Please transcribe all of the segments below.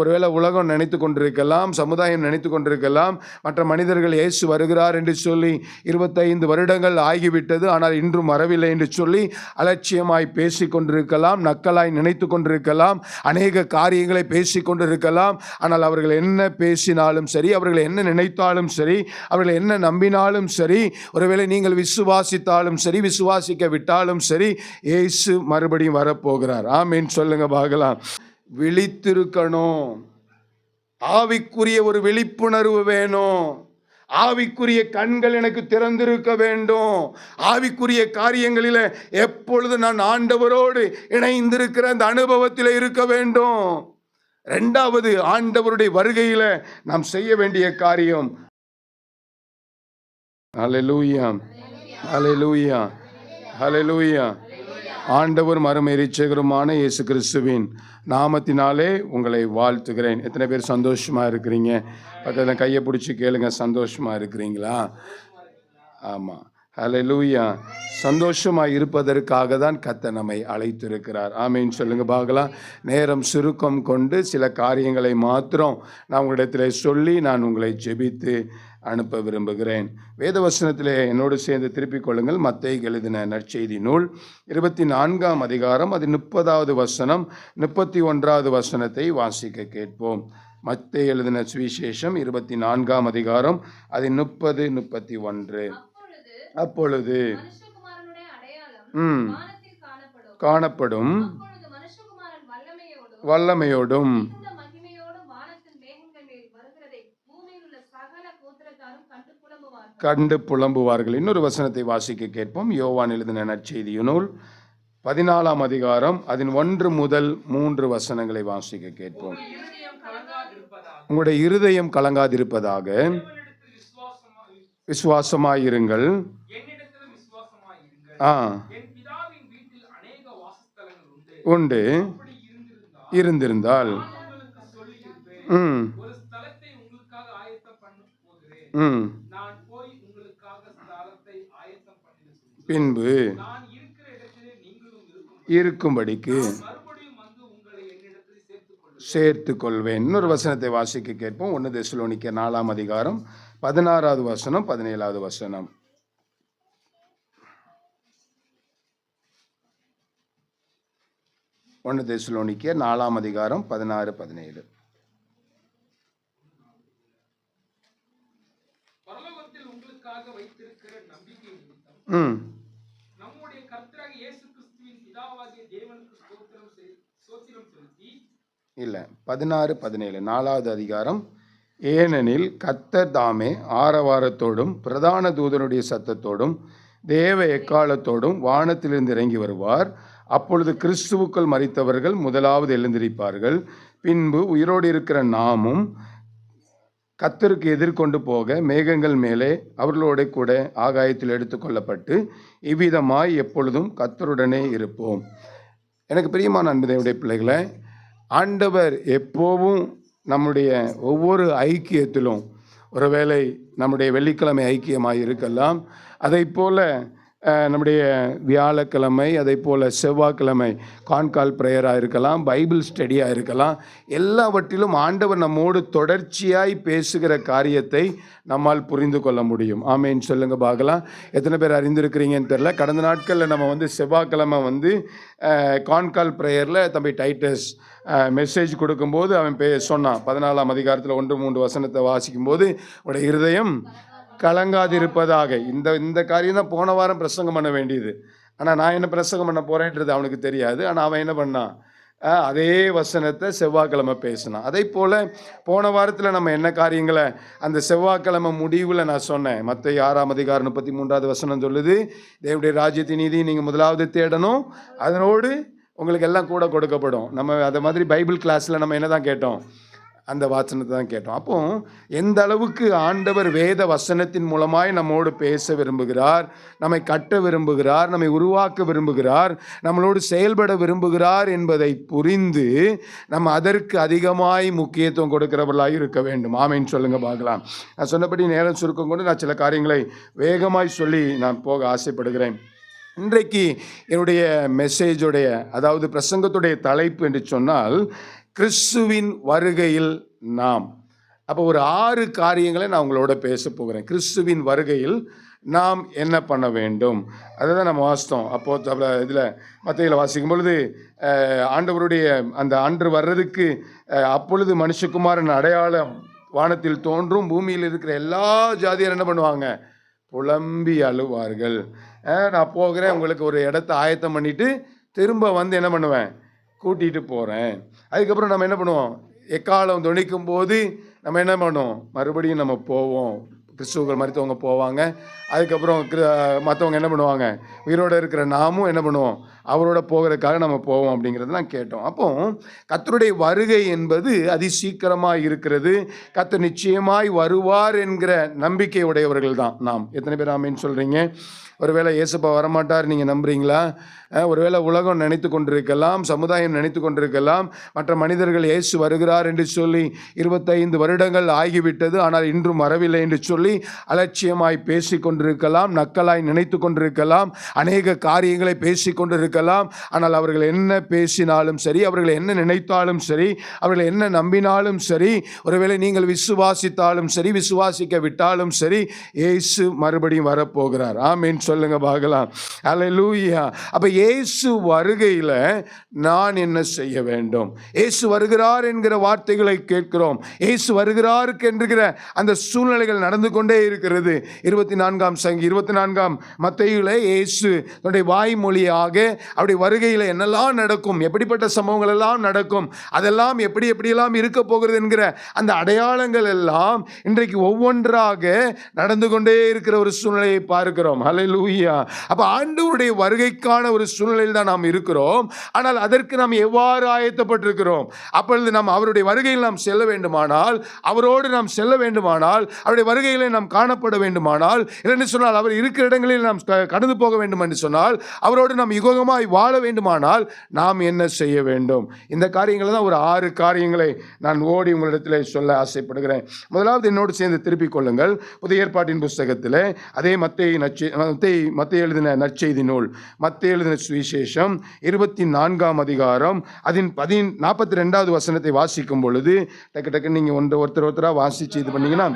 ஒருவேளை உலகம் நினைத்து கொண்டிருக்கலாம், சமுதாயம் நினைத்து கொண்டிருக்கலாம், மற்ற மனிதர்கள் இயேசு வருகிறார் என்று சொல்லி 25 வருடங்கள் ஆகிவிட்டது, ஆனால் இன்றும் வரவில்லை என்று சொல்லி அலட்சியமாய் பேசி கொண்டிருக்கலாம், நக்கலாய் நினைத்து கொண்டிருக்கலாம், அநேக காரியங்களை பேசி கொண்டிருக்கலாம். ஆனால் அவர்கள் என்ன பேசினாலும் சரி, அவர்கள் என்ன நினைத்தாலும் சரி, அவர்கள் என்ன நம்பினாலும் சரி, ஒருவேளை நீங்கள் விசுவாசித்தாலும் சரி, விசுவாசிக்க விட்டாலும் சரி, இயேசு மறுபடியும் வரப்போகிறார். ஆமீன் சொல்லுங்க பார்க்கலாம். விழித்திருக்கணும். ஆவிக்குரிய ஒரு விழிப்புணர்வு வேணும். ஆவிக்குரிய கண்கள் எனக்கு திறந்திருக்க வேண்டும். ஆவிக்குரிய காரியங்களில் எப்பொழுது நான் ஆண்டவரோடு இணைந்திருக்கிற அந்த அனுபவத்தில் இருக்க வேண்டும். இரண்டாவது, ஆண்டவருடைய வருகையில நாம் செய்ய வேண்டிய காரியம், ஹல்லேலூயா ஹல்லேலூயா ஹல்லேலூயா, ஆண்டவர் மறுமை இரட்சகருமான இயேசு கிறிஸ்துவின் நாமத்தினாலே உங்களை வாழ்த்துகிறேன். எத்தனை பேர் சந்தோஷமா இருக்கிறீங்க? பக்கத்தில் கையை பிடிச்சி கேளுங்க, சந்தோஷமா இருக்கிறீங்களா? ஆமாம், ஹல்லேலூயா. சந்தோஷமாக இருப்பதற்காக தான் கர்த்தர் நம்மை அழைத்திருக்கிறார். ஆமீன் சொல்லுங்க பார்க்கலாம். நேரம் சுருக்கம் கொண்டு சில காரியங்களை மாத்திரம் நான் உங்களிடத்தில் சொல்லி நான் உங்களை ஜெபித்து அனுப்ப விரும்புகிறேன். வேதவசனத்திலே என்னோடு சேர்ந்து திருப்பிக் கொள்ளுங்கள். மத்தேயு எழுதின நற்செய்தி நூல் 24ஆம் அதிகாரம், அது 30வது வசனம், 31வது வசனத்தை வாசிக்க கேட்போம். மத்தேயு எழுதின சுவிசேஷம் 24ஆம் அதிகாரம், அது 30, 31. அப்பொழுது காணப்படும் வல்லமையோடும் கண்டு புலம்புவார்கள். இன்னொரு வசனத்தை வாசிக்க கேட்போம். யோவான் எழுதின நற்செய்தி நூல் 14ஆம் அதிகாரம், அதன் 1 முதல் 3 வசனங்களை வாசிக்க கேட்போம். உங்களுடைய இருதயம் கலங்காதிருப்பதாக விசுவாசமாயிருங்கள். உண்டு இருந்திருந்தால் பின்பு இருக்கும்படிக்கு சேர்த்து கொள்வேன். இன்னொரு வசனத்தை வாசிக்க கேட்போம். 1 தெசலோனிக்கேயர் 4ஆம் அதிகாரம் 16வது வசனம், 17வது வசனம். 1 தெசலோனிக்கேயர் 4ஆம் அதிகாரம் 16, 17. இல்லை, 16, 17, 4வது அதிகாரம். ஏனெனில் கர்த்தர் தாமே ஆரவாரத்தோடும் பிரதான தூதனுடைய சத்தத்தோடும் தேவ எக்காலத்தோடும் வானத்திலிருந்து இறங்கி வருவார். அப்பொழுது கிறிஸ்துவுக்குள் மரித்தவர்கள் முதலாவது எழுந்திருப்பார்கள். பின்பு உயிரோடு இருக்கிற நாமும் கர்த்தருக்கு எதிர்கொண்டு போக மேகங்கள் மேலே அவர்களோட கூட ஆகாயத்தில் எடுத்துக்கொள்ளப்பட்டு இவ்விதமாய் எப்பொழுதும் கர்த்தருடனே இருப்போம். எனக்கு பிரியமான அன்புடைய பிள்ளைகளை, ஆண்டவர் எப்போவும் நம்முடைய ஒவ்வொரு ஐக்கியத்திலும், ஒருவேளை நம்முடைய வெள்ளிக்கிழமை ஐக்கியமாக இருக்கலாம், அதை போல் நம்முடைய வியாழக்கிழமை, அதை போல் செவ்வாய்க்கிழமை கான்கால் ப்ரேயராக இருக்கலாம், பைபிள் ஸ்டடியாக இருக்கலாம், எல்லாவற்றிலும் ஆண்டவர் நம்மோடு தொடர்ச்சியாய் பேசுகிற காரியத்தை நம்மால் புரிந்து கொள்ள முடியும். ஆமேன்னு சொல்லுங்க பார்க்கலாம். எத்தனை பேர் அறிந்திருக்கிறீங்கன்னு தெரியல. கடந்த நாட்களில் நம்ம செவ்வாய்க்கிழமை கான்கால் ப்ரேயரில் தம்பி டைட்டஸ் மெசேஜ் கொடுக்கும்போது அவன் சொன்னான், 14ஆம் அதிகாரத்தில் 1-3 வசனத்தை வாசிக்கும்போது உடைய இருதயம் கலங்காதிருப்பதாக. இந்த காரியம் தான் போன வாரம் பிரசங்கம் பண்ண வேண்டியது. ஆனால் நான் என்ன பிரசங்கம் பண்ண போகிறேன்றது அவனுக்கு தெரியாது. ஆனால் அவன் என்ன பண்ணான், அதே வசனத்தை செவ்வாய்க்கிழமை பேசினான். அதே போல் போன வாரத்தில் நம்ம என்ன காரியங்களை அந்த செவ்வாய்க்கிழமை முடிவில் நான் சொன்னேன். மத்தேயு 6ஆம் அதிகாரம் 33வது வசனம் சொல்லுது, தேவனுடைய ராஜ்யத்தின் நீதி நீங்கள் முதலாவது தேடணும், அதனோடு உங்களுக்கு எல்லாம் கூட கொடுக்கப்படும். நம்ம அதை மாதிரி பைபிள் கிளாஸில் நம்ம என்ன தான் கேட்டோம், அந்த வசனத்தை தான் கேட்டோம். அப்போ எந்த அளவுக்கு ஆண்டவர் வேத வசனத்தின் மூலமாய் நம்மோடு பேச விரும்புகிறார், நம்மை கட்ட விரும்புகிறார், நம்மை உருவாக்க விரும்புகிறார், நம்மளோடு செயல்பட விரும்புகிறார் என்பதை புரிந்து நம்ம அதற்கு அதிகமாய் முக்கியத்துவம் கொடுக்கிறவர்களாக இருக்க வேண்டும். ஆமேன்னு சொல்லுங்க பார்க்கலாம். நான் சொன்னபடி நேரம் சுருக்கம் கொண்டு நான் சில காரியங்களை வேகமாய் சொல்லி நான் போக ஆசைப்படுகிறேன். இன்றைக்கு என்னுடைய மெசேஜுடைய, அதாவது பிரசங்கத்துடைய தலைப்பு என்று சொன்னால், கிறிஸ்துவின் வருகையில் நாம். அப்போ ஒரு 6 காரியங்களை நான் உங்களோட பேச போகிறேன். கிறிஸ்துவின் வருகையில் நாம் என்ன பண்ண வேண்டும், அதை தான் நம்ம வாசித்தோம். அப்போது இதில் மத்தேயுல வாசிக்கும் பொழுது ஆண்டவருடைய அந்த அன்று வர்றதுக்கு அப்பொழுது மனுஷகுமாரன் அடையாளம் வானத்தில் தோன்றும், பூமியில் இருக்கிற எல்லா ஜாதியார் என்ன பண்ணுவாங்க, புலம்பி அழுவார்கள். நான் போகிறேன், உங்களுக்கு ஒரு இடத்த ஆயத்தம் பண்ணிவிட்டு திரும்ப வந்து என்ன பண்ணுவேன், கூட்டிகிட்டு போகிறேன். அதுக்கப்புறம் நம்ம என்ன பண்ணுவோம், எக்காலம் துணிக்கும் போது நம்ம என்ன பண்ணுவோம், மறுபடியும் நம்ம போவோம். கிறிஸ்துவர்கள் மரித்தவங்க போவாங்க. அதுக்கப்புறம் மற்றவங்க என்ன பண்ணுவாங்க, உயிரோடு இருக்கிற நாமும் என்ன பண்ணுவோம், அவரோட போகிறதுக்காக நம்ம போவோம் அப்படிங்கிறதெல்லாம் கேட்டோம். அப்போ கர்த்தருடைய வருகை என்பது அதிசீக்கிரமாக இருக்கிறது. கர்த்தர் நிச்சயமாய் வருவார் என்கிற நம்பிக்கை உடையவர்கள் தான் நாம். எத்தனை பேர் ஆமேன்னு சொல்கிறீங்க? ஒருவேளை இயேசுப்பா வரமாட்டார் நீங்கள் நம்புறீங்களா? ஒருவேளை உலகம் நினைத்து கொண்டிருக்கலாம், சமுதாயம் நினைத்து கொண்டிருக்கலாம், மற்ற மனிதர்கள் இயேசு வருகிறார் என்று சொல்லி 25 வருடங்கள் ஆகிவிட்டது, ஆனால் இன்றும் வரவில்லை என்று சொல்லி அலட்சியமாய் பேசி கொண்டிருக்கலாம், நக்கலாய் நினைத்து கொண்டிருக்கலாம், அநேக காரியங்களை பேசி கொண்டிருக்கலாம். ஆனால் அவர்கள் என்ன பேசினாலும் சரி, அவர்கள் என்ன நினைத்தாலும் சரி, அவர்கள் என்ன நம்பினாலும் சரி, ஒருவேளை நீங்கள் விசுவாசித்தாலும் சரி, விசுவாசிக்க விட்டாலும் சரி, இயேசு மறுபடியும் வரப்போகிறார். ஆமென் சொல்லுங்க பார்க்கலாம். அல்லேலூயா. அப்ப இயேசு வருகையில் நான் என்ன செய்ய வேண்டும்? இயேசு வருகிறார் என்கிற வார்த்தைகளை கேட்கிறோம். இயேசு வருகிறார் என்கிற அந்த சூழ்நிலைகள் நடந்து கொண்டே இருக்கிறது. 24ஆம் மத்தேயுல இயேசு தன்னுடைய வாய்மொழியாக அப்படி வருகையில் என்னெல்லாம் நடக்கும், எப்படிப்பட்ட சம்பவங்கள் எல்லாம் நடக்கும், அதெல்லாம் எப்படியெல்லாம் இருக்க போகிறது என்கிற அந்த அடையாளங்கள் எல்லாம் இன்றைக்கு ஒவ்வொன்றாக நடந்து கொண்டே இருக்கிற ஒரு சூழ்நிலையை பார்க்கிறோம். ஹல்லேலூயா. அப்ப ஆண்டவருடைய வருகைக்கான ஒரு சூழ்நிலையில் தான் நாம் இருக்கிறோம். ஆனால் அதற்கு நாம் எவ்வாறு ஆயத்தப்பட்டிருக்கிறோம்? அப்பொழுது நாம் அவருடைய வருகையில் நாம் செல்ல வேண்டுமானால், அவரோடு நாம் செல்ல வேண்டுமானால், அவருடைய வருகையிலே நாம் காணப்பட வேண்டுமானால், என்று சொன்னால் அவர் இருக்கிற இடங்களில் நாம் கடந்து போக வேண்டும் என்று சொன்னால், அவரோடு நாம் யுகமாய் வாழ வேண்டுமானால் நாம் என்ன செய்ய வேண்டும்? இந்த காரியங்களை தான் ஒரு 6 காரியங்களை நான் ஓடி உங்களிடத்தில் சொல்ல ஆசைப்படுகிறேன். முதலாவது என்னோடு சேர்ந்து திருப்பிக் கொள்ளுங்கள். புதிய ஏற்பாட்டின் புஸ்தகத்தில் அதே மத்தேயு எழுதின நற்செய்தி நூல், மத்தேயு எழுதின சுவிசேஷம் 24ஆம் அதிகாரம் அதன் 42வது வசனத்தை வாசிக்கும் பொழுது டக்கு டக்கு நீங்க ஒருத்தராக வாசிச்சு இது பண்ணீங்கன்னா,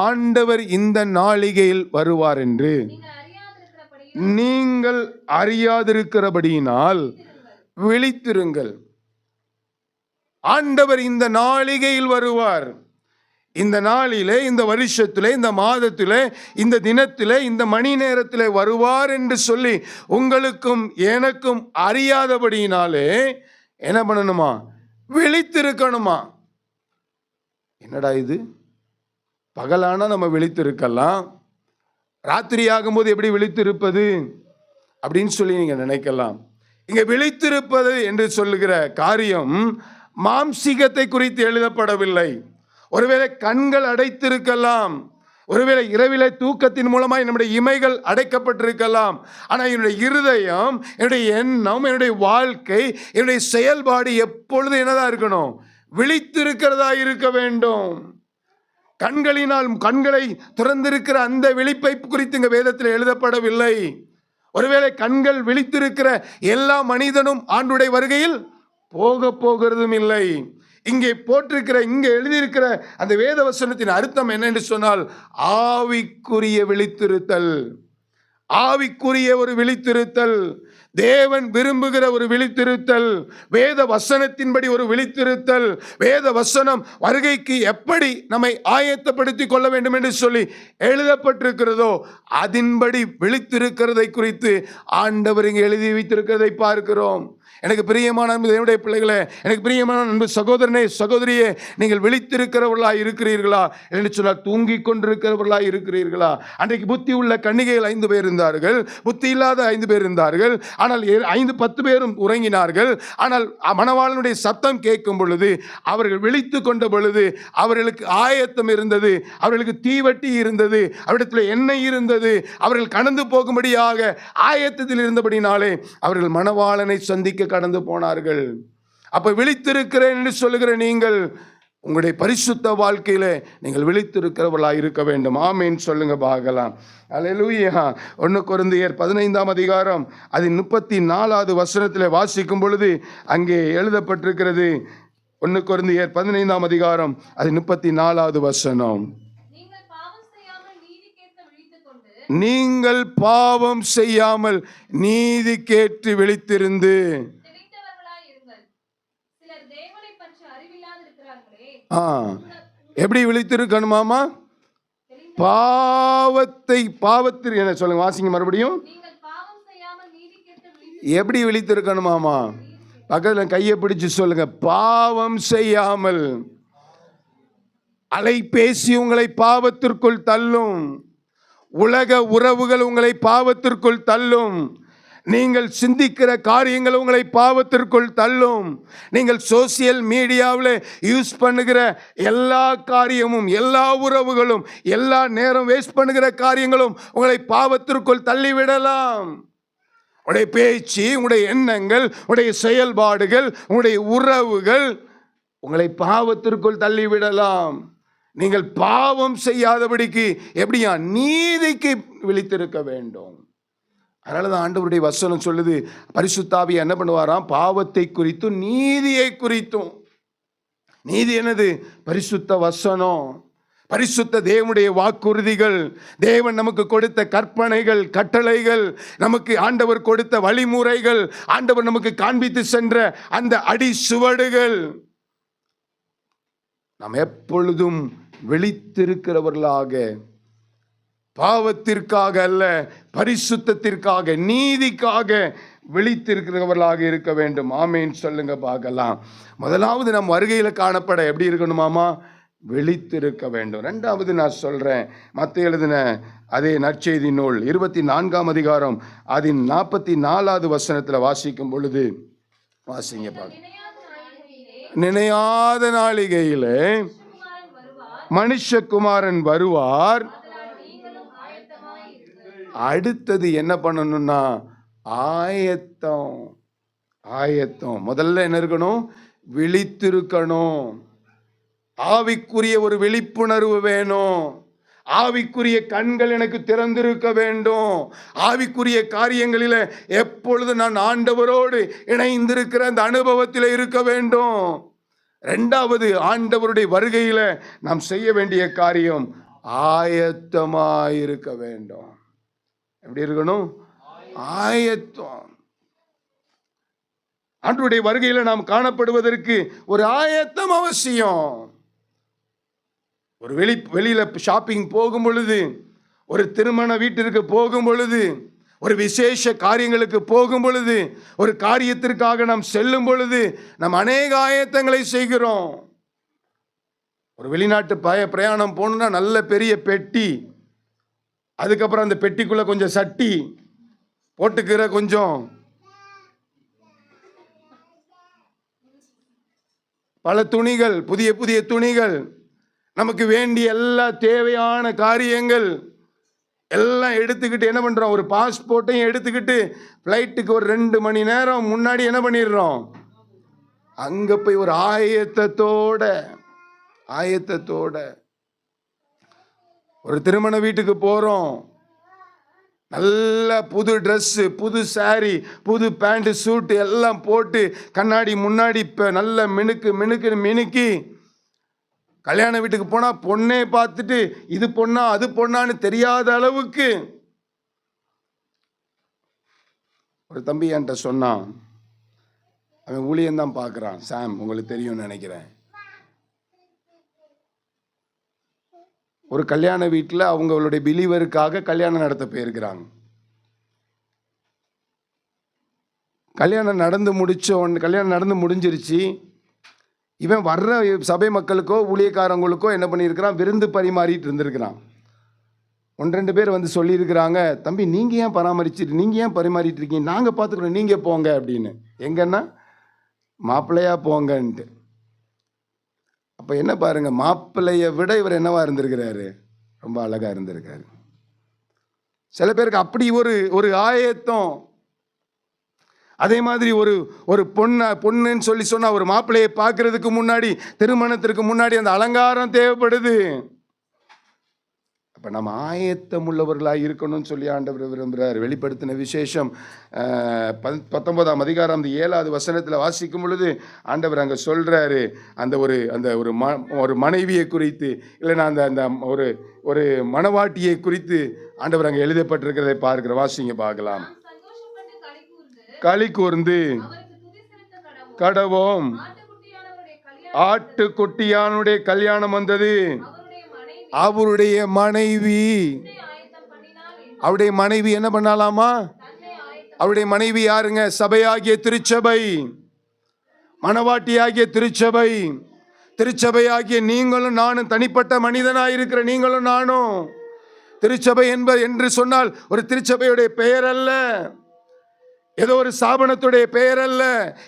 ஆண்டவர் இந்த நாளிகையில் வருவார் என்று நீங்கள் அறியாதிருக்கிறபடியினால் விழித்திருங்கள். ஆண்டவர் இந்த நாளிகையில் வருவார். இந்த நாளிலே, இந்த வருஷத்திலே, இந்த மாதத்திலே, இந்த தினத்திலே, இந்த மணி நேரத்திலே வருவார் என்று சொல்லி உங்களுக்கும் எனக்கும் அறியாதபடியினாலே என்ன பண்ணணுமா? விழித்திருக்கணுமா? என்னடா இது, பகலானா நம்ம விழித்திருக்கலாம், ராத்திரி ஆகும்போது எப்படி விழித்திருப்பது அப்படின்னு சொல்லி நீங்க நினைக்கலாம். இங்க விழித்திருப்பது என்று சொல்லுகிற காரியம் மாம்சீகத்தை குறித்து எழுதப்படவில்லை. ஒருவேளை கண்கள் அடைத்திருக்கலாம், ஒருவேளை இரவிலே தூக்கத்தின் மூலமாக நம்முடைய இமைகள் அடைக்கப்பட்டிருக்கலாம். ஆனால் என்னுடைய இருதயம், என்னுடைய எண்ணம், என்னுடைய வாழ்க்கை, என்னுடைய செயல்பாடு எப்பொழுது என்னதான் இருக்கணும்? விழித்திருக்கிறதா இருக்க வேண்டும். கண்களை திறந்திருக்கிற அந்த விழிப்பை குறித்து இங்க வேதத்தில் எழுதப்படவில்லை. ஒருவேளை கண்கள் விழித்திருக்கிற எல்லா மனிதனும் ஆண்டுடைய வருகையில் போகிறதும் இல்லை. இங்கே போட்டிருக்கிற, இங்கே எழுதியிருக்கிற அந்த வேத வசனத்தின் அர்த்தம் என்ன என்று சொன்னால், ஆவிக்குரிய விழித்திருத்தல், ஆவிக்குரிய ஒரு விழித்திருத்தல், தேவன் விரும்புகிற ஒரு விழித்திருத்தல், வேத வசனத்தின்படி ஒரு விழித்திருத்தல். வேத வசனம் வருகைக்கு எப்படி நம்மை ஆயத்தப்படுத்திக் கொள்ள வேண்டும் என்று சொல்லி எழுதப்பட்டிருக்கிறதோ அதன்படி விழித்திருக்கிறதை குறித்து ஆண்டவர் இங்கே எழுதி வைத்திருக்கிறதை பார்க்கிறோம். எனக்கு பிரியமான தேவனுடைய பிள்ளைகளே, எனக்கு பிரியமான அன்பு சகோதரனே, சகோதரியே, நீங்கள் விழித்திருக்கிறவர்களா இருக்கிறீர்களா என்று சொன்னால் தூங்கிக் கொண்டிருக்கிறவர்களா இருக்கிறீர்களா? அன்றைக்கு புத்தி உள்ள கன்னிகைகள் 5 பேர் இருந்தார்கள், புத்தி இல்லாத 5 பேர் இருந்தார்கள். ஆனால் 10 பேரும் உறங்கினார்கள். ஆனால் மணவாளனுடைய சத்தம் கேட்கும் பொழுது அவர்கள் விழித்து கொண்ட பொழுது அவர்களுக்கு ஆயத்தம் இருந்தது, அவர்களுக்கு தீவட்டி இருந்தது, அவரிடத்தில் எண்ணெய் இருந்தது, அவர்கள் கடந்து போகும்படியாக ஆயத்தத்தில் இருந்தபடினாலே அவர்கள் மணவாளனை சந்திக்க கடந்து போனார்கள். அப்ப விழித்திருக்கிறேன் என்று சொல்லுகிற நீங்கள் உங்களுடைய பரிசுத்த வாழ்க்கையில நீங்கள் விழித்திருக்கிறவர்களாக இருக்க வேண்டும். ஆமேன் சொல்லுங்க பார்க்கலாம். அல்லேலூயா. 1 கொரிந்தியர் 15ஆம் அதிகாரம் அதின் 34வது வசனத்தில் வாசிக்கும் பொழுது அங்கே எழுதப்பட்டிருக்கிறது. 1 கொரிந்தியர் 15ஆம் அதிகாரம் அது 34வது வசனம். நீங்கள் பாவம் செய்யாமல் நீதி கேட்டு விழித்திருந்து எப்படி விழித்திருக்கணுமாமா? பாவத்தில் என்ன சொல்லுங்க, வாசிங்க மறுபடியும். எப்படி விழித்திருக்கணுமாமா? பக்கத்துல கையை பிடிச்சு சொல்லுங்க, பாவம் செய்யாமல். அலைபேசி உங்களை பாவத்திற்குள் தள்ளும். உலக உறவுகள் உங்களை பாவத்திற்குள் தள்ளும். நீங்கள் சிந்திக்கிற காரியங்கள் உங்களை பாவத்திற்குள் தள்ளும். நீங்கள் சோசியல் மீடியாவில் யூஸ் பண்ணுகிற எல்லா காரியமும், எல்லா உறவுகளும், எல்லா நேரம் வேஸ்ட் பண்ணுகிற காரியங்களும் உங்களை பாவத்திற்குள் தள்ளிவிடலாம். உடைய பேச்சு, உங்களுடைய எண்ணங்கள், உடைய செயல்பாடுகள், உங்களுடைய உறவுகள் உங்களை பாவத்திற்குள் தள்ளிவிடலாம். நீங்கள் பாவம் செய்யாதபடிக்கு எப்படியா நீதிக்கு விழித்திருக்க வேண்டும். அதனாலதான் ஆண்டவருடைய வசனம் சொல்லுது, பரிசுத்த ஆவி என்ன பண்ணுவாராம்? பாவத்தை குறித்தும் நீதியை குறித்தும். நீதி என்னது? பரிசுத்த வசனம், பரிசுத்த தேவனுடைய வாக்குறுதிகள், தேவன் நமக்கு கொடுத்த கற்பனைகள், கட்டளைகள், நமக்கு ஆண்டவர் கொடுத்த வழிமுறைகள், ஆண்டவர் நமக்கு காண்பித்து சென்ற அந்த அடி சுவடுகள். நாம் எப்பொழுதும் விழித்திருக்கிறவர்களாக, பாவத்திற்காக அல்ல, பரிசுத்தத்திற்காக, நீதிக்காக விழித்திருக்கிறவர்களாக இருக்க வேண்டும். ஆமேன் சொல்லுங்க பார்க்கலாம். முதலாவது நம் வருகையில் காணப்பட எப்படி இருக்கணுமாமா? விழித்திருக்க வேண்டும். ரெண்டாவது நான் சொல்றேன், மத்தேயு எழுதின அதே நற்செய்தி நூல் 24ஆம் அதிகாரம் அதன் 44வது வசனத்தில் வாசிக்கும் பொழுது, வாசிங்க பார்க்க. நினையாத நாளிகையிலே மனுஷகுமாரன் வருவார். அடுத்தது என்ன பண்ணணும்னா ஆயத்தம். ஆயத்தம் முதல்ல என்ன இருக்கணும்? விழித்திருக்கணும். ஆவிக்குரிய ஒரு விழிப்புணர்வு வேணும். ஆவிக்குரிய கண்கள் எனக்கு திறந்திருக்க வேண்டும். ஆவிக்குரிய காரியங்களில் எப்பொழுது நான் ஆண்டவரோடு இணைந்திருக்கிற அந்த அனுபவத்தில் இருக்க வேண்டும். ரெண்டாவது, ஆண்டவருடைய வருகையில் நாம் செய்ய வேண்டிய காரியம் ஆயத்தமாயிருக்க வேண்டும். எப்படி இருக்கணும்? ஆயத்தம். ஆண்டவருடைய வருகையில் நாம் காணப்படுவதற்கு ஒரு ஆயத்தம் அவசியம். ஒரு வெளியில ஷாப்பிங் போகும் பொழுது, ஒரு திருமண வீட்டிற்கு போகும் பொழுது, ஒரு விசேஷ காரியங்களுக்கு போகும் பொழுது, ஒரு காரியத்திற்காக நாம் செல்லும் பொழுது நாம் அநேக ஆயத்தங்களை செய்கிறோம். ஒரு வெளிநாட்டு பிரயாணம் போகணும்னா நல்ல பெரிய பெட்டி, அதுக்கப்புறம் அந்த பெட்டிக்குள்ள கொஞ்சம் சட்டி போட்டுக்கிற, கொஞ்சம் பல துணிகள், புதிய புதிய துணிகள், நமக்கு வேண்டிய எல்லா தேவையான காரியங்கள் எல்லாம் எடுத்துக்கிட்டு என்ன பண்றோம்? ஒரு பாஸ்போர்ட்டையும் எடுத்துக்கிட்டு ஃப்ளைட்டுக்கு ஒரு 2 மணி நேரம் முன்னாடி என்ன பண்ணிடுறோம்? அங்க போய் ஒரு ஆயத்தத்தோட ஒரு திருமண வீட்டுக்கு போறோம். நல்ல புது ட்ரெஸ், புது சாரி, புது பேண்ட், சூட்டு எல்லாம் போட்டு கண்ணாடி முன்னாடி நல்ல மினுக்கி கல்யாண வீட்டுக்கு போனா பொண்ணே பார்த்துட்டு இது பொண்ணா அது பொண்ணான்னு தெரியாத அளவுக்கு. ஒரு தம்பி என்கிட்ட சொன்னான், அவன் ஊழியந்தான் பார்க்குறான். சாம், உங்களுக்கு தெரியும்னு நினைக்கிறேன். ஒரு கல்யாண வீட்டில் அவங்களுடைய பிலீவருக்காக கல்யாணம் நடத்த போயிருக்கிறாங்க. கல்யாணம் நடந்து முடிஞ்சிருச்சு. இவன் வர்ற சபை மக்களுக்கோ ஊழியக்காரங்களுக்கோ என்ன பண்ணியிருக்கிறான்? விருந்து பரிமாறிட்டு இருந்திருக்கிறான். 1-2 பேர் வந்து சொல்லியிருக்கிறாங்க, தம்பி நீங்கள் ஏன் பரிமாறிட்டு இருக்கீங்க, நாங்கள் பார்த்துக்கிறோம், நீங்கள் போங்க அப்படின்னு. எங்கன்னா மாப்பிள்ளையா போங்கன்ட்டு. அப்போ என்ன பாருங்க, மாப்பிள்ளையை விட இவர் என்னவா இருந்திருக்கிறாரு? ரொம்ப அழகா இருந்திருக்காரு. சில பேருக்கு அப்படி ஒரு ஆயத்தம். அதே மாதிரி ஒரு பொண்ணுன்னு சொல்லி சொன்னா ஒரு மாப்பிள்ளையை பார்க்கறதுக்கு முன்னாடி, திருமணத்திற்கு முன்னாடி அந்த அலங்காரம் தேவைப்படுது. அப்போ நம்ம ஆயத்தம் உள்ளவர்களாக இருக்கணும்னு சொல்லி ஆண்டவர் விரும்புகிறார். வெளிப்படுத்தின விசேஷம் 19ஆம் அதிகாரம் 7வது வசனத்தில் வாசிக்கும் பொழுது ஆண்டவர் அங்கே சொல்கிறாரு, அந்த ஒரு மனைவியை குறித்து, இல்லைன்னா அந்த ஒரு மணவாட்டியை குறித்து ஆண்டவர் அங்கே எழுதப்பட்டிருக்கிறதை பார்க்கிற வாசிங்க பார்க்கலாம். களி கூர்ந்து கடவோம், ஆட்டுக்குட்டியானுடைய கல்யாணம் வந்தது, அவருடைய மனைவி என்ன பண்ணலாமா? அவருடைய மனைவி யாருங்க? சபையாகிய திருச்சபை, மணவாட்டியாகிய திருச்சபை. திருச்சபையாகிய நீங்களும் நானும், தனிப்பட்ட மனிதனாயிருக்கிற நீங்களும் நானும். திருச்சபை என்று சொன்னால் ஒரு திருச்சபையுடைய பெயர் அல்ல, ஏதோ ஒரு ஸ்தாபனத்துடைய பெயர் அல்ல,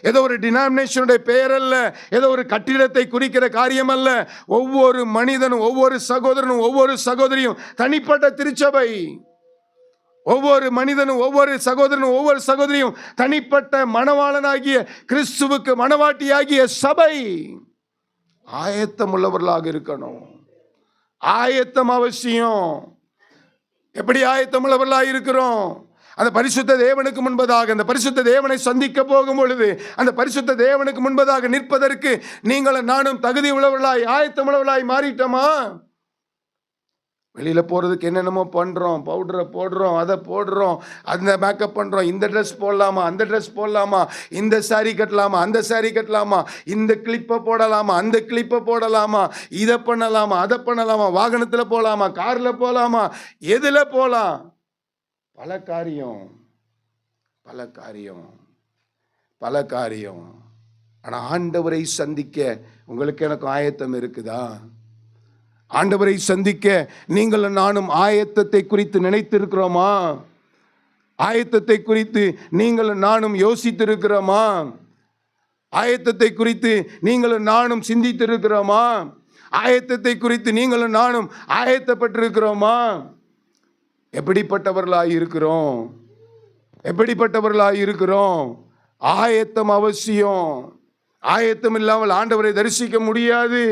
ஏதோ ஒரு டினாமினேஷனுடைய பெயர் அல்ல, ஏதோ ஒரு கட்டிடத்தை குறிக்கிற காரியம் அல்ல. ஒவ்வொரு மனிதனும், ஒவ்வொரு சகோதரனும், ஒவ்வொரு சகோதரியும் தனிப்பட்ட திருச்சபை. ஒவ்வொரு மனிதனும், ஒவ்வொரு சகோதரனும், ஒவ்வொரு சகோதரியும் தனிப்பட்ட மணவாளனாகிய கிறிஸ்துவுக்கு மணவாட்டியாகிய சபை. ஆயத்தம் உள்ளவர்களாக இருக்கணும். ஆயத்தம் அவசியம். எப்படி ஆயத்தம் உள்ளவர்களாக இருக்கிறோம்? அந்த பரிசுத்த தேவனுக்கு முன்பதாக, அந்த பரிசுத்த தேவனை சந்திக்க போகும் பொழுது, அந்த பரிசுத்த தேவனுக்கு முன்பதாக நிற்பதற்கு நீங்களும் நானும் தகுதி உள்ளவர்களாய், ஆயத்தம் உள்ளவர்களாய் மாறிட்டோமா? வெளியில போறதுக்கு என்னென்னமோ பண்றோம், பவுடரை போடுறோம், அதை போடுறோம், அந்த மேக்கப் பண்றோம், இந்த ட்ரெஸ் போடலாமா, அந்த ட்ரெஸ் போடலாமா, இந்த சாரி கட்டலாமா, அந்த சாரி கட்டலாமா, இந்த கிளிப்பை போடலாமா, அந்த கிளிப்பை போடலாமா, இதை பண்ணலாமா, அதை பண்ணலாமா, வாகனத்தில் போகலாமா, காரில் போகலாமா, எதில் போகலாம்? பல காரியம். ஆனால் ஆண்டவரை சந்திக்க உங்களுக்கு எனக்கு ஆயத்தம் இருக்குதா? ஆண்டவரை சந்திக்க நீங்களும் நானும் ஆயத்தத்தை குறித்து நினைத்திருக்கிறோமா? ஆயத்தத்தை குறித்து நீங்களும் நானும் யோசித்திருக்கிறோமா? ஆயத்தத்தை குறித்து நீங்களும் நானும் சிந்தித்திருக்கிறோமா? ஆயத்தத்தை குறித்து நீங்களும் நானும் ஆயத்தப்பட்டிருக்கிறோமா? எப்படிப்பட்டவர்களாய் இருக்கிறோம்? ஆயத்தம் அவசியம். ஆயத்தம் இல்லாமல் ஆண்டவரை தரிசிக்க முடியாது.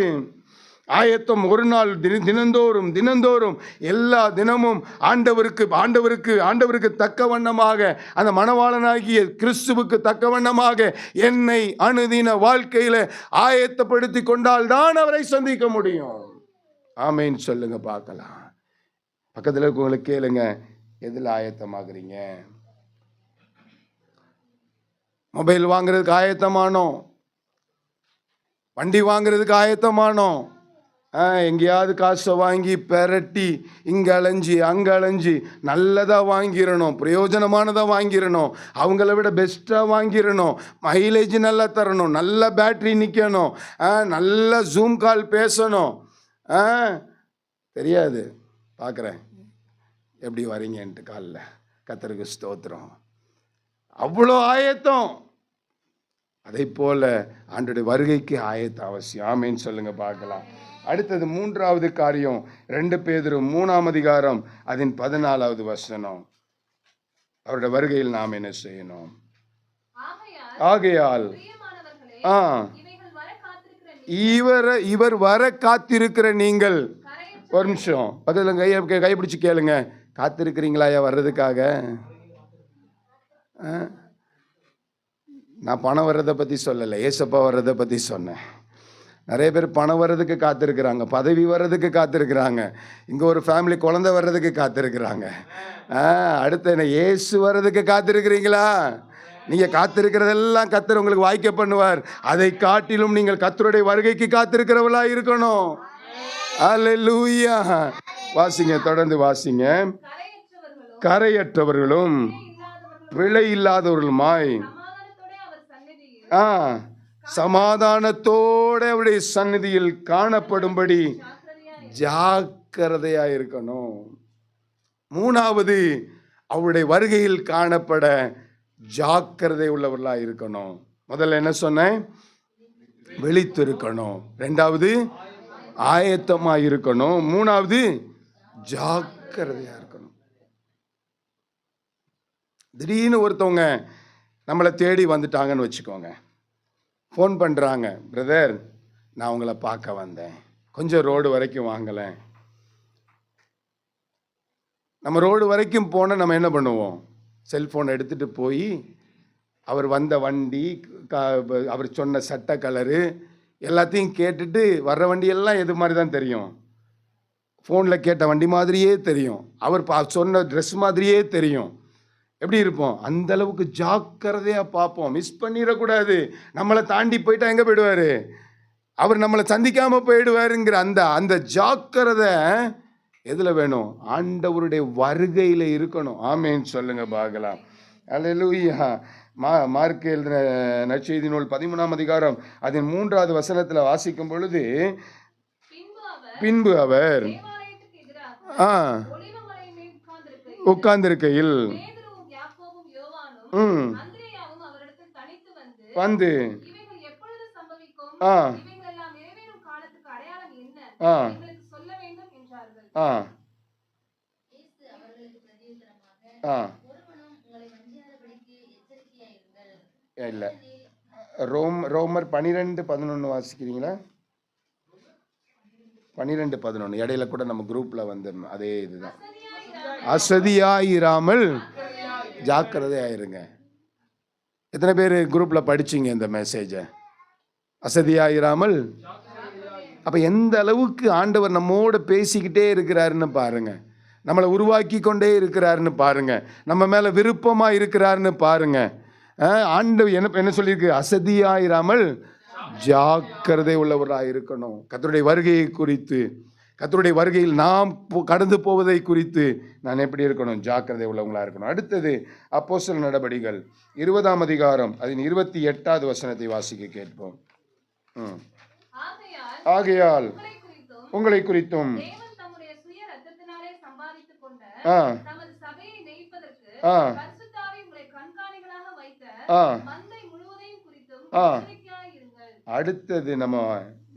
ஆயத்தம் ஒரு நாள், தினந்தோறும் எல்லா தினமும் ஆண்டவருக்கு தக்க வண்ணமாக, அந்த மணவாளனாகிய கிறிஸ்துவுக்கு தக்க வண்ணமாக என்னை அனுதின வாழ்க்கையில ஆயத்தப்படுத்தி கொண்டால் தான் அவரை சந்திக்க முடியும். ஆமேன் சொல்லுங்க பார்க்கலாம். பக்கத்தில் இருக்கவங்களுக்கு கேளுங்க, எதில் ஆயத்தமாகறீங்க? மொபைல் வாங்குறதுக்கு ஆயத்தமானோம், வண்டி வாங்குறதுக்கு ஆயத்தமானோம், எங்கேயாவது காசை வாங்கி பெரட்டி இங்கே அலைஞ்சி அங்கே அலைஞ்சி நல்லதாக வாங்கிடணும், பிரயோஜனமானதாக வாங்கிடணும், அவங்கள விட பெஸ்ட்டாக வாங்கிடணும், மைலேஜ் நல்லா தரணும், நல்ல பேட்ரி நிற்கணும், நல்ல ஜூம் கால் பேசணும். தெரியாது, பார்க்குறேன் எப்படி வரீங்கன்ட்டு காலில். கர்த்தருக்கு ஸ்தோத்திரம். அவ்வளோ ஆயத்தம். அதை போல ஆண்டோடைய வருகைக்கு ஆயத்த அவசியம். ஆமேன்னு சொல்லுங்க பார்க்கலாம். அடுத்தது 3வது காரியம், 2 பேதுரு 3ஆம் அதிகாரம் அதன் 14வது வசனம். அவருடைய வருகையில் நாம் என்ன செய்யணும்? ஆகையால் இவர் வர காத்திருக்கிற நீங்கள், ஒரு நிமிஷம் பக்கத்தில் கைப்பிடிச்சு கேளுங்க, காத்திருக்கிறீங்களா வர்றதுக்காக? நான் பணம் வர்றதை பற்றி சொல்லலை, ஏசப்பா வர்றதை பற்றி சொன்னேன். நிறைய பேர் பணம் வர்றதுக்கு காத்திருக்கிறாங்க, பதவி வர்றதுக்கு காத்திருக்கிறாங்க, இங்கே ஒரு ஃபேமிலி குழந்தை வர்றதுக்கு காத்திருக்கிறாங்க. அடுத்து என்ன, இயேசு வர்றதுக்கு காத்திருக்கிறீங்களா? நீங்கள் காத்திருக்கிறதெல்லாம் கர்த்தர் உங்களுக்கு வாய்க்க பண்ணுவார். அதை காட்டிலும் நீங்கள் கர்த்தருடைய வருகைக்கு காத்திருக்கிறவளா இருக்கணும். அல்லேலூயா. வாசிங்க, தொடர்ந்து வாசிங்க. கரையற்றவர்களும் பிழை இல்லாதவர்களுமாய் சமாதானத்தோட அவருடைய சந்நிதியில் காணப்படும்படி ஜாக்கிரதையா இருக்கணும். 3வது, அவருடைய வருகையில் காணப்பட ஜாக்கிரதை உள்ளவர்களா இருக்கணும். முதல்ல என்ன சொன்னேன்? விழித்திருக்கணும். 2வது ஆயத்தமா இருக்கணும். 3வது ஜாக்கிரதையா இருக்கணும். திடீர்னு ஒருத்தவங்க நம்மளை தேடி வந்துட்டாங்கன்னு வச்சுக்கோங்க. ஃபோன் பண்ணுறாங்க, பிரதர் நான் உங்களை பார்க்க வந்தேன், கொஞ்சம் ரோடு வரைக்கும் வாங்கலேன். நம்ம ரோடு வரைக்கும் போனால் நம்ம என்ன பண்ணுவோம்? செல்ஃபோனை எடுத்துகிட்டு போய் அவர் வந்த வண்டி, அவர் சொன்ன சட்ட கலரு எல்லாத்தையும் கேட்டுட்டு வர்ற வண்டியெல்லாம் எது மாதிரி தான் தெரியும்? ஃபோனில் கேட்ட வண்டி மாதிரியே தெரியும், அவர் சொன்ன ட்ரெஸ் மாதிரியே தெரியும். எப்படி இருப்போம்? அந்த அளவுக்கு ஜாக்கிரதையாக பார்ப்போம், மிஸ் பண்ணிடக்கூடாது. நம்மளை தாண்டி போயிட்டா எங்கே போயிடுவார்? அவர் நம்மளை சந்திக்காமல் போயிடுவாருங்கிற அந்த ஜாக்கிரதை எதில் வேணும்? ஆண்டவருடைய வருகையில் இருக்கணும். ஆமேன்னு சொல்லுங்க பார்க்கலாம். அல்லேலூயா. மார்க் எழுதின நற்செய்தி நூல் 13ஆம் அதிகாரம் அதன் 3வது வசனத்தில் வாசிக்கும் பொழுது, பின்பு அவர் உட்கார்ந்திருக்கையில் வந்து இல்லை, ரோமர் 12:11 வாசிக்கிறீங்களா? 12:11 இடையில கூட நம்ம குரூப்ல வந்து அதே இதுதான். அசதியாயிராமல் ஜாக்கிரதையாயிருங்க. எத்தனை பேர் குரூப்ல படிச்சீங்க இந்த மெசேஜை? அசதியாயிராமல். அப்ப எந்த அளவுக்கு ஆண்டவர் நம்மோட பேசிக்கிட்டே இருக்கிறாருன்னு பாருங்க, நம்மளை உருவாக்கி கொண்டே இருக்கிறாருன்னு பாருங்க, நம்ம மேல விருப்பமா இருக்கிறாருன்னு பாருங்க. ஆண்டவர் என்ன சொல்லியிருக்கு? அசதியாயிராமல் ஜாக்கிரதை உள்ளவராக இருக்கணும். கர்த்தருடைய வருகையை குறித்து, கர்த்தருடைய வருகையில் நாம் கடந்து போவதை குறித்து நான் எப்படி இருக்கணும்? ஜாக்கிரதை உள்ளவங்களா இருக்கணும். அடுத்தது அப்போஸ்தலர் நடபடிகள் 20ஆம் அதிகாரம் அதன் 28வது வசனத்தை வாசிக்க கேட்போம். ஆகையால் உங்களை குறித்தும் அடுத்தது நம்ம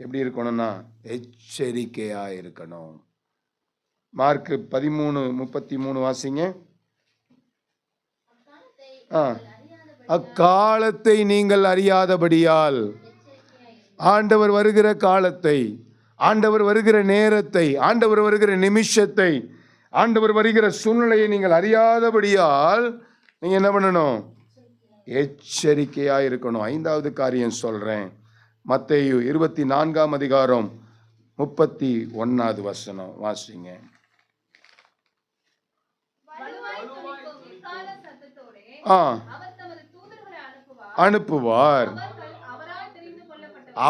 எப்படி இருக்கணும்னா எச்சரிக்கையா இருக்கணும். மார்க் 13:33 வாசிங்க. அக்காலத்தை நீங்கள் அறியாதபடியால், ஆண்டவர் வருகிற காலத்தை, ஆண்டவர் வருகிற நேரத்தை, ஆண்டவர் வருகிற நிமிஷத்தை, ஆண்டவர் வருகிற சூழ்நிலையை நீங்கள் அறியாதபடியால் நீங்க என்ன பண்ணணும்? எச்சரிக்கையா இருக்கணும். 5வது காரியம் சொல்றேன். மத்தேயு 24ஆம் அதிகாரம் 31வது வசனம் வாசிங்க. அனுப்புவார்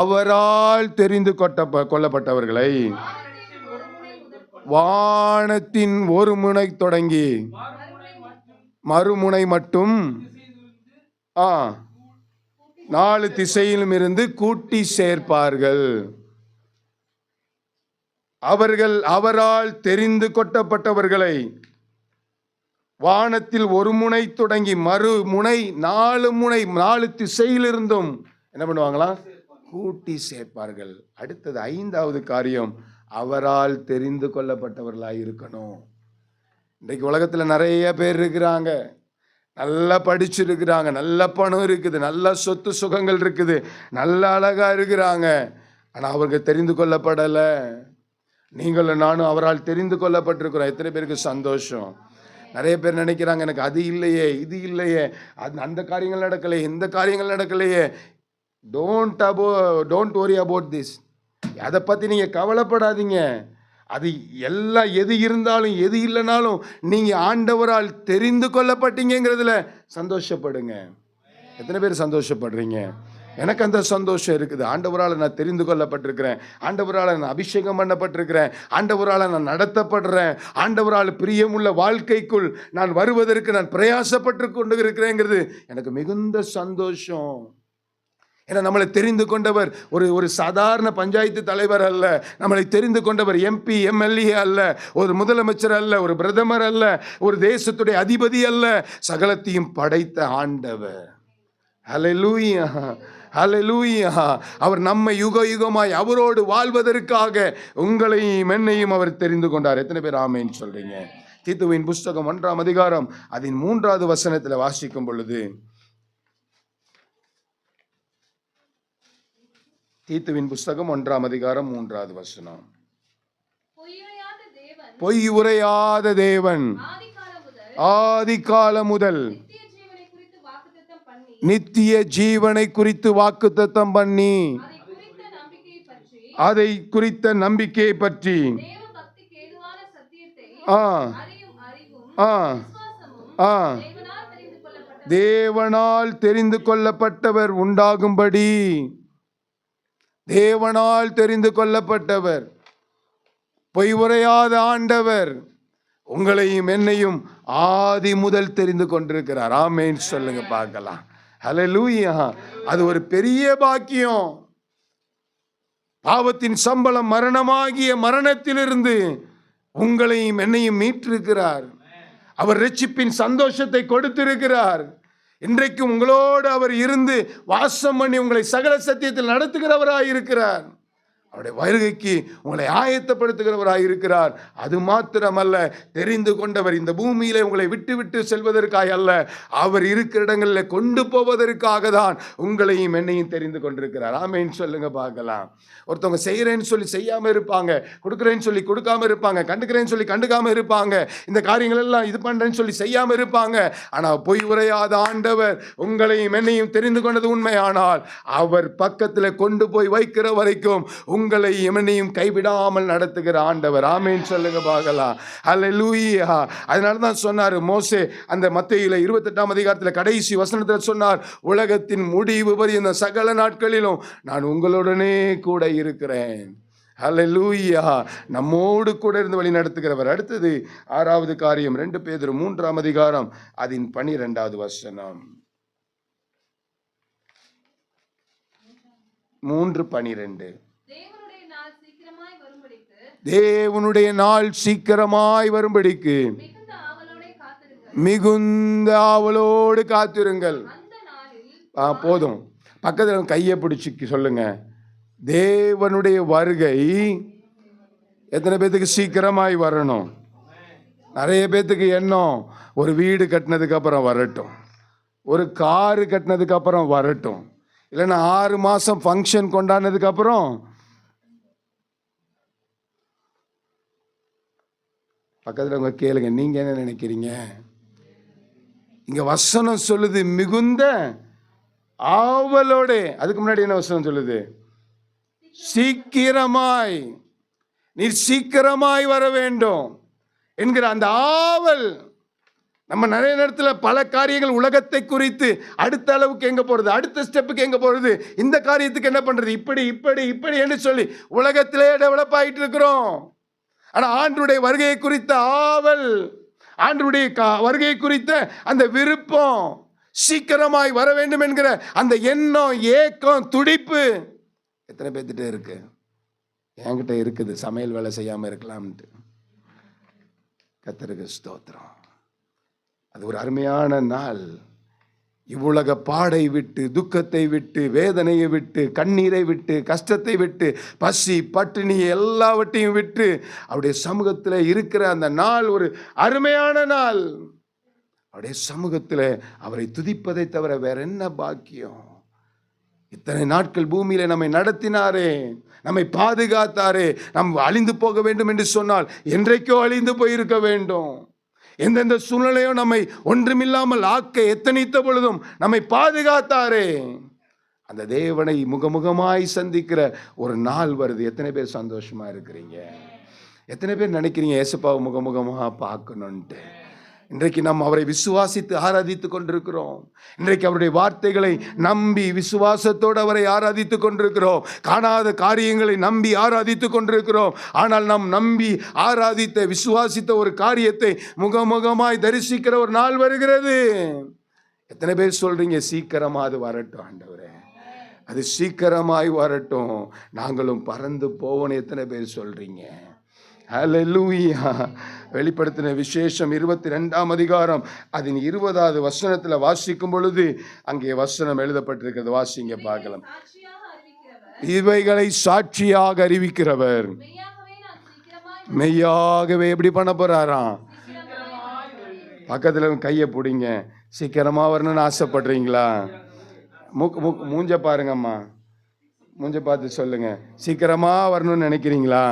அவரால் தெரிந்து கொள்ளப்பட்டவர்களை வானத்தின் ஒரு முனை தொடங்கி மறுமுனை மட்டும் 4 திசையிலும் இருந்து கூட்டி சேர்ப்பார்கள். அவர்கள் அவரால் தெரிந்து கொள்ளப்பட்டவர்களை வானத்தில் ஒரு முனை தொடங்கி மறுமுனை 4 திசையிலிருந்தும் என்ன பண்ணுவாங்களாம்? கூட்டி சேர்ப்பார்கள். அடுத்தது 5வது காரியம், அவரால் தெரிந்து கொள்ளப்பட்டவர்களாக இருக்கணும். இன்றைக்கு உலகத்தில் நிறைய பேர் இருக்கிறாங்க, நல்லா படிச்சிருக்கிறாங்க, நல்ல பணம் இருக்குது, நல்ல சொத்து சுகங்கள் இருக்குது, நல்ல அழகா இருக்கிறாங்க. ஆனால் அவர்கள் தெரிந்து கொள்ளப்படலை. நீங்களும் நானும் அவரால் தெரிந்து கொள்ளப்பட்டிருக்கிறோம். எத்தனை பேருக்கு சந்தோஷம்? நிறைய பேர் நினைக்கிறாங்க, எனக்கு அது இல்லையே, இது இல்லையே, அந்த காரியங்கள் நடக்கலையே, இந்த காரியங்கள் நடக்கலையே. Don't worry about this. அதை பற்றி நீங்கள் கவலைப்படாதீங்க. அது எல்லாம் எது இருந்தாலும் எது இல்லைனாலும் நீங்கள் ஆண்டவரால் தெரிந்து கொள்ளப்பட்டீங்கிறதுல சந்தோஷப்படுங்க. எத்தனை பேர் சந்தோஷப்படுறீங்க? எனக்கு அந்த சந்தோஷம் இருக்குது. ஆண்டவரால் நான் தெரிந்து கொள்ளப்பட்டிருக்கிறேன், ஆண்டவரால் நான் அபிஷேகம் பண்ணப்பட்டிருக்கிறேன், ஆண்டவரால் நான் நடத்தப்படுறேன், ஆண்டவரால் பிரியமுள்ள வாழ்க்கைக்குள் நான் வருவதற்கு நான் பிரயாசப்பட்டு கொண்டு இருக்கிறேங்கிறது எனக்கு மிகுந்த சந்தோஷம். ஏன்னா நம்மளை தெரிந்து கொண்டவர் ஒரு சாதாரண பஞ்சாயத்து தலைவர் அல்ல. நம்மளை தெரிந்து கொண்டவர் MP MLA அல்ல, ஒரு முதலமைச்சர் அல்ல, ஒரு பிரதமர் அல்ல, ஒரு தேசத்துடைய அதிபதி அல்ல, சகலத்தையும் படைத்த ஆண்டவர். ஹல்லேலூயா, ஹல்லேலூயா. அவர் நம்மை யுக யுகமாய் அவரோடு வாழ்வதற்காக உங்களையும் என்னையும் அவர் தெரிந்து கொண்டார். எத்தனை பேர் ஆமென் சொல்றீங்க? தீத்துவின் புஸ்தகம் 1ஆம் அதிகாரம் அதன் 3வது வசனத்தில் வாசிக்கும் பொழுது, தீத்துவின் புஸ்தகம் 1ஆம் அதிகாரம் 3வது வசனம். பொய் உரையாத தேவன் ஆதிகாலம் முதல் நித்திய ஜீவனை குறித்து வாக்குத்தத்தம் பண்ணி அதை குறித்த நம்பிக்கையை பற்றி தேவனால் தெரிந்து கொள்ளப்பட்டவர் உண்டாகும்படி, தேவனால் தெரிந்து கொள்ளப்பட்டவர், பொய் உரையாத ஆண்டவர் உங்களையும் என்னையும் ஆதி முதல் தெரிந்து கொண்டிருக்கிறார். ஆமென் சொல்லுங்க பார்க்கலாம். ஹல்லேலூயா. அது ஒரு பெரிய பாக்கியம். பாவத்தின் சம்பளம் மரணமாகிய மரணத்திலிருந்து உங்களையும் என்னையும் மீட்டிருக்கிறார். அவர் இரட்சிப்பின் சந்தோஷத்தை கொடுத்திருக்கிறார். இன்றைக்கு உங்களோடு அவர் இருந்து வாசம் பண்ணி உங்களை சகல சத்தியத்தில் நடத்துகிறவராய் இருக்கிறார். அவருடைய வருகைக்கு உங்களை ஆயத்தப்படுத்துகிறவராய் இருக்கிறார். அது மாத்திரமல்ல, தெரிந்து கொண்டவர் இந்த பூமியிலே உங்களை விட்டு விட்டு செல்வதற்காக அல்ல, அவர் இருக்கிற இடங்களில் கொண்டு போவதற்காக தான் உங்களையும் என்னையும் தெரிந்து கொண்டிருக்கிறார். ஆமென் சொல்லுங்க பார்க்கலாம். ஒருத்தவங்க செய்கிறேன்னு சொல்லி செய்யாமல் இருப்பாங்க, கொடுக்குறேன்னு சொல்லி கொடுக்காம இருப்பாங்க, கண்டுக்கிறேன்னு சொல்லி கண்டுக்காம இருப்பாங்க, இந்த காரியங்கள் எல்லாம் இது பண்ணுறேன்னு சொல்லி செய்யாமல் இருப்பாங்க. ஆனால் பொய் உரையாத ஆண்டவர் உங்களையும் என்னையும் தெரிந்து கொண்டது உண்மையானால் அவர் பக்கத்தில் கொண்டு போய் வைக்கிற வரைக்கும் உங்களை எமனையும் கைவிடாமல் நடத்துகிற ஆண்டவர். ஆமென் சொல்லுங்க பார்க்கலாம். ஹல்லேலூயா. அதனால தான் சொன்னார் மோசே அந்த மத்தேயுல 28ஆம் அதிகாரத்தில் கடைசி வசனத்தில் சொன்னார், உலகத்தின் முடிவு பரியந்த சகல நாட்களிலும் நான் உங்களுடனே கூட இருக்கிறேன். ஹல்லேலூயா. நம்மோடு கூட இருந்து வழி நடத்துகிறவர். அடுத்தது 6வது காரியம் 2 பேதுரு 3ஆம் அதிகாரம் அதன் 12வது வசனம். 3:12. தேவனுடைய நாள் சீக்கிரமாய் வரும்படிக்கு மிகுந்த ஆவலோடு காத்திருங்கள். போதும், பக்கத்தில் கையை பிடிச்சி சொல்லுங்க, தேவனுடைய வருகை எத்தனை பேத்துக்கு சீக்கிரமாய் வரணும்? நிறைய பேத்துக்கு எண்ணம் ஒரு வீடு கட்டினதுக்கு அப்புறம் வரட்டும், ஒரு காரு கட்டினதுக்கு அப்புறம் வரட்டும், இல்லைன்னா 6 மாதம் ஃபங்க்ஷன் கொண்டாடினதுக்கு அப்புறம். பக்கத்தில் உங்க கேளுங்க, நீங்க என்ன நினைக்கிறீங்க? இங்க வசனம் சொல்லுது மிகுந்த ஆவலோட. அதுக்கு முன்னாடி என்ன வசனம் சொல்லுது? சீக்கிரமாய், நீ சீக்கிரமாய் வர வேண்டும் என்கிற அந்த ஆவல். நம்ம நிறைய நேரத்தில் பல காரியங்கள் உலகத்தை குறித்து அடுத்த அளவுக்கு எங்க போறது, அடுத்த ஸ்டெப்புக்கு எங்க போறது, இந்த காரியத்துக்கு என்ன பண்றது, இப்படி இப்படி இப்படி என்று சொல்லி உலகத்திலே டெவலப் ஆகிட்டு இருக்கிறோம். ஆனால் ஆண்டவருடைய வருகையை குறித்த ஆவல், ஆண்டவருடைய வருகையை குறித்த அந்த விருப்பம், சீக்கிரமாய் வர வேண்டும் என்கிற அந்த எண்ணம், ஏக்கம், துடிப்பு எத்தனை பேர்த்திட்ட இருக்கு? என்கிட்ட இருக்குது. சமையல் வேலை செய்யாமல் இருக்கலாம்ட்டு. கர்த்தருக்கு ஸ்தோத்திரம். அது ஒரு அருமையான நாள். இவ்வுலக பாடை விட்டு, துக்கத்தை விட்டு, வேதனையை விட்டு, கண்ணீரை விட்டு, கஷ்டத்தை விட்டு, பசி பட்டினி எல்லாவற்றையும் விட்டு அவருடைய சமூகத்தில் இருக்கிற அந்த நாள் ஒரு அருமையான நாள். அவருடைய சமூகத்தில் அவரை துதிப்பதை தவிர வேற என்ன பாக்கியம்? இத்தனை நாட்கள் பூமியில நம்மை நடத்தினாரே, நம்மை பாதுகாத்தாரே. நாம் அழிந்து போக வேண்டும் என்று சொன்னால் என்றைக்கோ அழிந்து போயிருக்க வேண்டும். எந்தெந்த சூழ்நிலையோ நம்மை ஒன்றுமில்லாமல் ஆக்க எத்தனைத்த பொழுதும் நம்மை பாதுகாத்தாரே. அந்த தேவனை முகமுகமாய் சந்திக்கிற ஒரு நாள் வருது. எத்தனை பேர் சந்தோஷமா இருக்கிறீங்க? எத்தனை பேர் நினைக்கிறீங்க இயேசுப்பாவை முகமுகமாக பார்க்கணுன்ட்டு? இன்றைக்கு நாம் அவரை விசுவாசித்து ஆராதித்து கொண்டிருக்கிறோம். இன்றைக்கு அவருடைய வார்த்தைகளை நம்பி விசுவாசத்தோடு அவரை ஆராதித்து கொண்டிருக்கிறோம். காணாத காரியங்களை நம்பி ஆராதித்து கொண்டிருக்கிறோம். ஆனால் நாம் நம்பி ஆராதித்த விசுவாசித்த ஒரு காரியத்தை முகமுகமாய் தரிசிக்கிற ஒரு நாள் வருகிறது. எத்தனை பேர் சொல்றீங்க சீக்கிரமா அது வரட்டும் ஆண்டவரே, அது சீக்கிரமாய் வரட்டும், நாங்களும் பறந்து போவோன்னு எத்தனை பேர் சொல்றீங்க? ஹல்லேலூயா. வெளிப்படுத்தின விசேஷம் 22ஆம் அதிகாரம் அதன் 20வது வசனத்தில் வாசிக்கும் பொழுது அங்கே வசனம் எழுதப்பட்டிருக்கிறது. வாசிங்க பார்க்கலாம். இவைகளை சாட்சியாக அறிவிக்கிறவர் மெய்யாகவே எப்படி பண்ண போறாராம்? பக்கத்தில் கையை பிடிங்க. சீக்கிரமா வரணும்னு ஆசைப்படுறீங்களா? மூஞ்ச பாருங்கம்மா. மூஞ்ச பார்த்து சொல்லுங்க. சீக்கிரமா வரணும்னு நினைக்கிறீங்களா?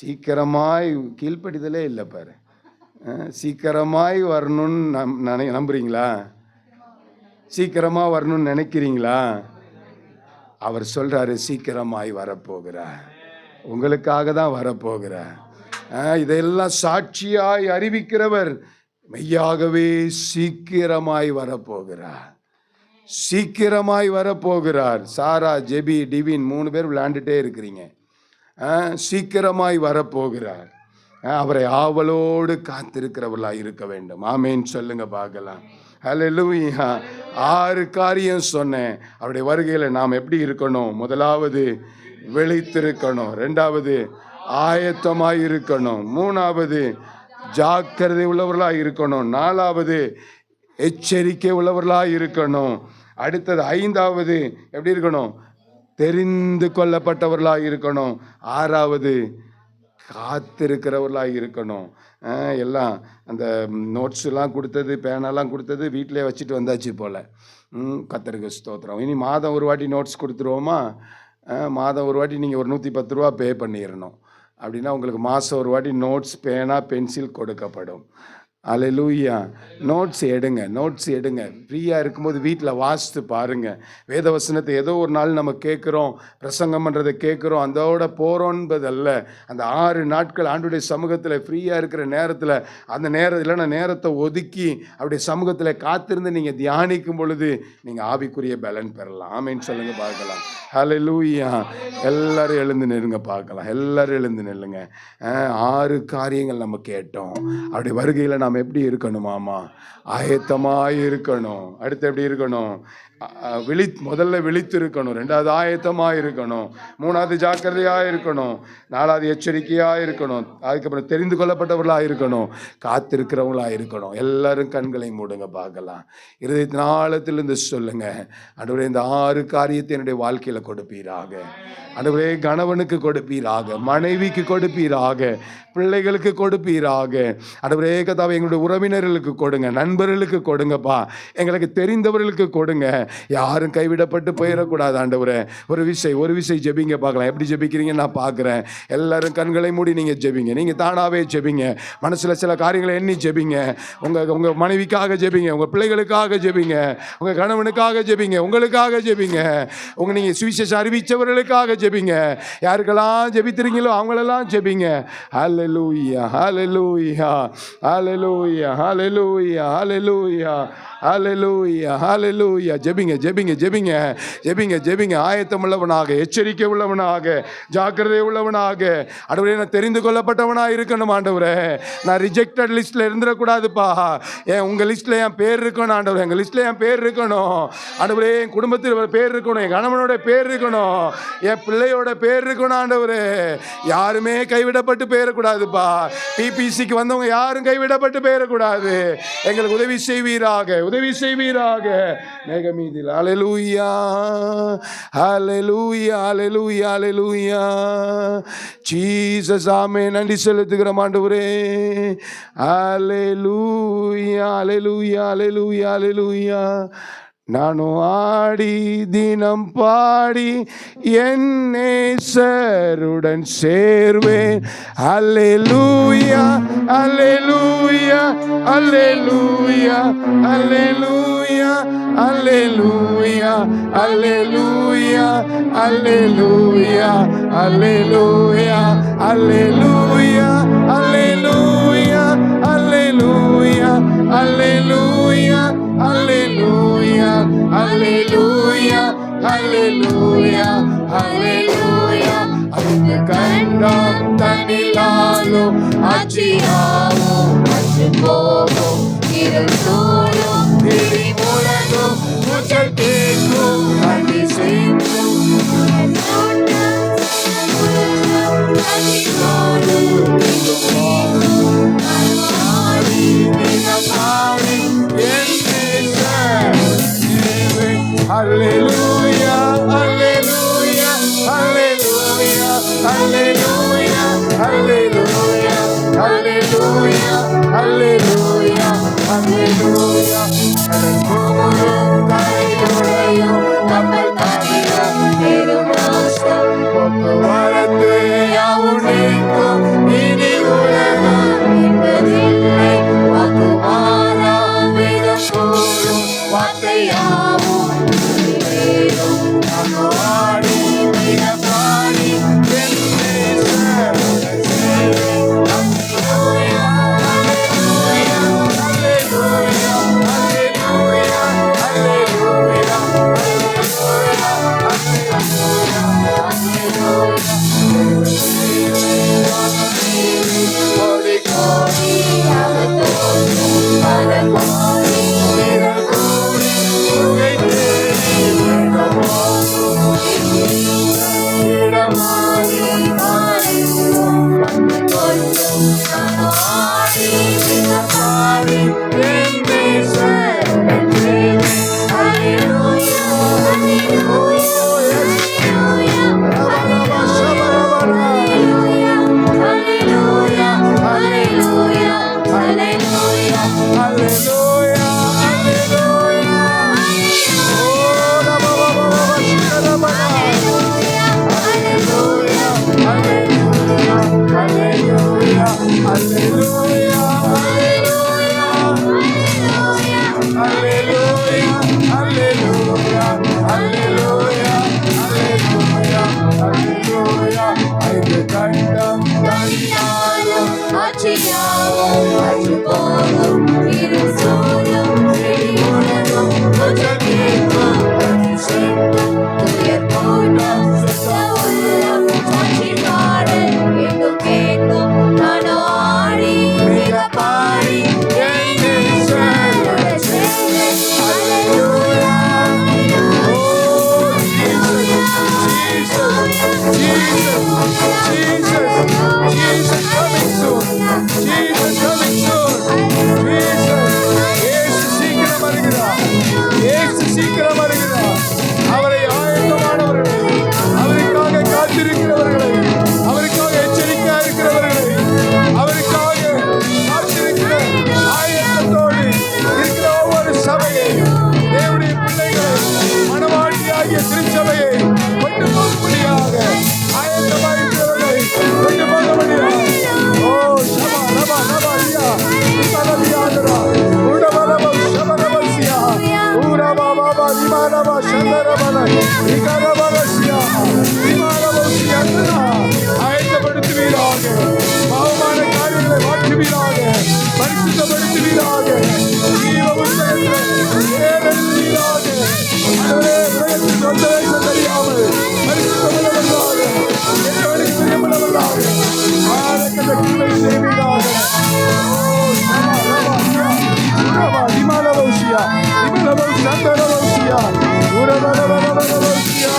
சீக்கிரமாய் கீழ்ப்படிதலே இல்லை பாரு. சீக்கிரமாய் வரணும்னு நம்புறீங்களா? சீக்கிரமா வரணும்னு நினைக்கிறீங்களா? அவர் சொல்றாரு சீக்கிரமாய் வரப்போகிறார். உங்களுக்காக தான் வரப்போகிறார். இதெல்லாம் சாட்சியாய் அறிவிக்கிறவர் மெய்யாகவே சீக்கிரமாய் வரப்போகிறார். சீக்கிரமாய் வரப்போகிறார். சாரா, ஜெபி, டிவின் 3 பேர் விளையாண்டுட்டே இருக்கிறீங்க. சீக்கிரமாய் வரப்போகிறார். அவரை ஆவலோடு காத்திருக்கிறவர்களாக இருக்க வேண்டும். ஆமேன் சொல்லுங்க பார்க்கலாம். ஹல்லேலூயா. 6 காரியம் சொன்னேன். அவருடைய வருகையில் நாம் எப்படி இருக்கணும்? முதலாவது விழித்திருக்கணும். 2வது ஆயத்தமாய் இருக்கணும். 3வது ஜாக்கிரதை உள்ளவர்களாக இருக்கணும். 4வது எச்சரிக்கை உள்ளவர்களாக இருக்கணும். அடுத்தது 5வது எப்படி இருக்கணும்? தெரிந்து கொள்ளப்பட்டவர்களாக இருக்கணும். 6வது காத்திருக்கிறவர்களாக இருக்கணும். எல்லாம் அந்த நோட்ஸ்லாம் கொடுத்தது, பேனெல்லாம் கொடுத்தது வீட்டிலே வச்சுட்டு வந்தாச்சு போல். கர்த்தருக்கு ஸ்தோத்திரம். இனி மாதம் ஒரு வாட்டி நோட்ஸ் கொடுத்துருவோமா? மாதம் ஒரு வாட்டி நீங்கள் ஒரு 110 ரூபா பே பண்ணிடணும். அப்படின்னா உங்களுக்கு மாதம் ஒரு வாட்டி நோட்ஸ், பேனா, பென்சில் கொடுக்கப்படும். அல்லேலூயா. நோட்ஸ் எடுங்க. ஃப்ரீயாக இருக்கும்போது வீட்டில் வாசித்து பாருங்கள். வேதவசனத்தை ஏதோ ஒரு நாள் நம்ம கேட்குறோம், பிரசங்கம் பண்ணுறதை கேட்குறோம், அதோட போகிறோன்பதல்ல. அந்த 6 நாட்கள் ஆண்டுடைய சமூகத்தில் ஃப்ரீயாக இருக்கிற நேரத்தில், அந்த இல்லைன்னா நேரத்தை ஒதுக்கி அவருடைய சமூகத்தில் காத்திருந்து நீங்கள் தியானிக்கும் பொழுது நீங்கள் ஆவிக்குரிய பலன் பெறலாம். ஆமேன்னு சொல்லுங்க பார்க்கலாம். ஹல்லேலூயா. எல்லாரும் எழுந்து நில்லுங்க பார்க்கலாம். எல்லாரும் எழுந்து நில்லுங்க. 6 காரியங்கள் நம்ம கேட்டோம். அப்படி வருகையில் நாம் எப்படி இருக்கணுமாமா? ஆயத்தமாய் இருக்கணும். அடுத்து எப்படி இருக்கணும்? முதல்ல விழித்து இருக்கணும். 2வது ஆயத்தமாக இருக்கணும். 3வது ஜாக்கிரதையாக இருக்கணும். 4வது எச்சரிக்கையாக இருக்கணும். அதுக்கப்புறம் தெரிந்து கொள்ளப்பட்டவர்களாக இருக்கணும். காத்திருக்கிறவங்களாக இருக்கணும். எல்லாரும் கண்களை மூடுங்க பார்க்கலாம். இருதயத்தின் ஆழத்திலிருந்து சொல்லுங்க, ஆண்டவரே இந்த 6 காரியத்தை என்னுடைய வாழ்க்கையில் கொடுப்பீராக. ஆண்டவரே கணவனுக்கு கொடுப்பீராக, மனைவிக்கு கொடுப்பீராக, பிள்ளைகளுக்கு கொடுப்பீராக. ஆண்டவரே கர்த்தாவே எங்களுடைய உறவினர்களுக்கு கொடுங்க, நண்பர்களுக்கு கொடுங்கப்பா, எங்களுக்கு தெரிந்தவர்களுக்கு கொடுங்க. யாரும் கைவிடப்பட்டு போயிடக்கூடாது ஆண்டவரே. ஒரு விசை ஜெபிங்க பார்க்கலாம். எப்படி ஜெபிக்கிறீங்க நான் பார்க்குறேன். எல்லாரும் கண்களை மூடி நீங்கள் ஜெபிங்க. நீங்கள் தானாகவே ஜெபிங்க. மனசில் சில காரியங்களை எண்ணி ஜெபிங்க. உங்கள் மனைவிக்காக ஜெபிங்க, உங்கள் பிள்ளைகளுக்காக ஜெபிங்க, உங்கள் கணவனுக்காக ஜெபிங்க, உங்களுக்காக ஜெபிங்க, நீங்கள் சுவிசேஷம் அறிவித்தவர்களுக்காக ஜெபிங்க. யாருக்கெல்லாம் ஜெபித்திருக்கீங்களோ அவங்களெல்லாம் ஜெபிங்க. ஹல்லேலூயா, hallelujah, hallelujah, hallelujah, hallelujah, hallelujah, ஹல்லேலூயா. ஜெபிங்க. ஆயத்தம் உள்ளவனாக, எச்சரிக்கை உள்ளவனாக, ஜாக்கிரதை உள்ளவனாக. ஆண்டவரே நான் தெரிந்து கொள்ளப்பட்டவனாக இருக்கணும் ஆண்டவரே. நான் ரிஜெக்டட் லிஸ்ட்டில் இருந்துடக்கூடாதுப்பா. உங்கள் லிஸ்ட்டில் என் பேர் இருக்கணும் ஆண்டவரே. எங்கள் லிஸ்ட்டில் என் பேர் இருக்கணும் ஆண்டவரே. என் குடும்பத்தில் பேர் இருக்கணும், என் கணவனோட பேர் இருக்கணும், என் பிள்ளையோட பேர் இருக்கணும் ஆண்டவரே. யாருமே கைவிடப்பட்டு போயிடக்கூடாதுப்பா. பிபிசிக்கு வந்தவங்க யாரும் கைவிடப்பட்டு போயிடக்கூடாது. எங்களுக்கு உதவி செய்வீராக. மேகமீதில் hallelujah, hallelujah, hallelujah, hallelujah. Jesus amen. நன்றி செலுத்துகிறோம் ஆண்டவரே. ஹல்லேலூயா, ஹல்லேலூயா, ஹல்லேலூயா, ஹல்லேலூயா. நானும் ஆடி தினம் பாடி என் நேசருடன் சேர்வேன். அல்லேலூயா, அல்லேலூயா, அல்லேலூயா, அல்லேலூயா, அல்லேலூயா, அல்லேலூயா, அல்லேலூயா, அல்லேலூயா, அல்லேலூயா, அல்லேலூயா, அல்லேலூயா, அல்லேலூயா, அல்லேலூயா, அல்லேலூயா, அல்லேலூயா, அல்லேலூயா. அந்த கண்டம் தன்னிலாலும் ஆட்சியாவும் அச்சு போகும், இருந்தோடும் திரி முழங்கும், முச்சல் கேட்கும், அடி சேர்க்கும், Hallelujah, hallelujah, hallelujah, hallelujah, hallelujah, hallelujah, hallelujah, hallelujah. Jesus, Jesus coming soon. Jesus coming soon. Jesus, இயேசு சீக்கிரம் வருகிறார். இயேசு சீக்கிரம் வருகிறார். அவரை ஆயத்தமானவர்களை, அவருக்காக காத்திருக்கிறவர்களை, அவருக்காக எச்சரிக்கையா இருக்கிறவர்களை, அவருக்காக காத்திருக்கிற ஆயத்தத்தோடு இருக்கிற ஒவ்வொரு சபையை, தேவனுடைய பிள்ளைகளை, மனவாட்டியாகிய திருச்சபையை கொண்டு போகும்படியாக ஆயத்தமாயிருக்கிறவர்களை கொண்டு போகும்படியாக. ஓ சபா ரபா ரபா லியா இமலவியாதரா உடபலவ சபரவசியா ஊரபா பாபா இமலவ சந்தரபல இகரபலசியா இமலவசியா ஆயத்தப்படுத்துவீராக. பாவமான காரியங்களை மாற்றுவீராக, பரிசுத்தப்படுத்துவீராக, ஜீவ புத்தகத்தை ஏறெழுதுவீராக. ஆண்டவரே, உலகத்தில் சொந்தவேஷம் தெரியாமல் பரிசுத்தமுள்ளவர்களாக, தேவனுக்கு பிரியமுள்ளவர்களாக ஆரக்கத்தை கிருபை செய்வீராக. ஓ சமா ரபா உரபா இமலவசியா இமலவ சந்தரவசியா உரபலவசியா.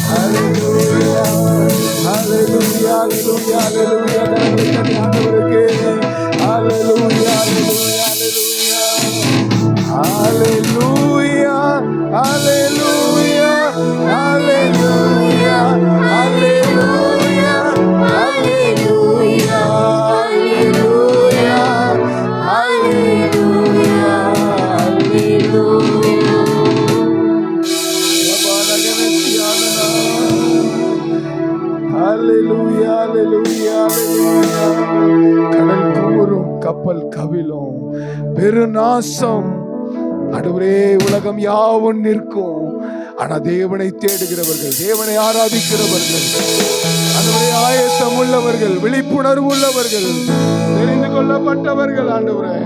ஹalleluya ஹalleluya ஹalleluya ஹalleluya. ஆண்டவருக்கு ஹalleluya ஹalleluya ஹalleluya ஹalleluya ஹalleluya ஹalleluya ஹalleluya ஹalleluya ஹalleluya ஹalleluya ஹalleluya. கடல் கூறும், கப்பல் கவிழும், பெருநாசம். ஆண்டவரே, உலகம் யாவும் நிற்கும். ஆனா தேவனை தேடுகிறவர்கள், தேவனை ஆராதிக்கிறவர்கள், ஆண்டவரே ஆயத்தம் உள்ளவர்கள், விழிப்புணர்வு உள்ளவர்கள், தெரிந்து கொள்ளப்பட்டவர்கள், ஆண்டவரே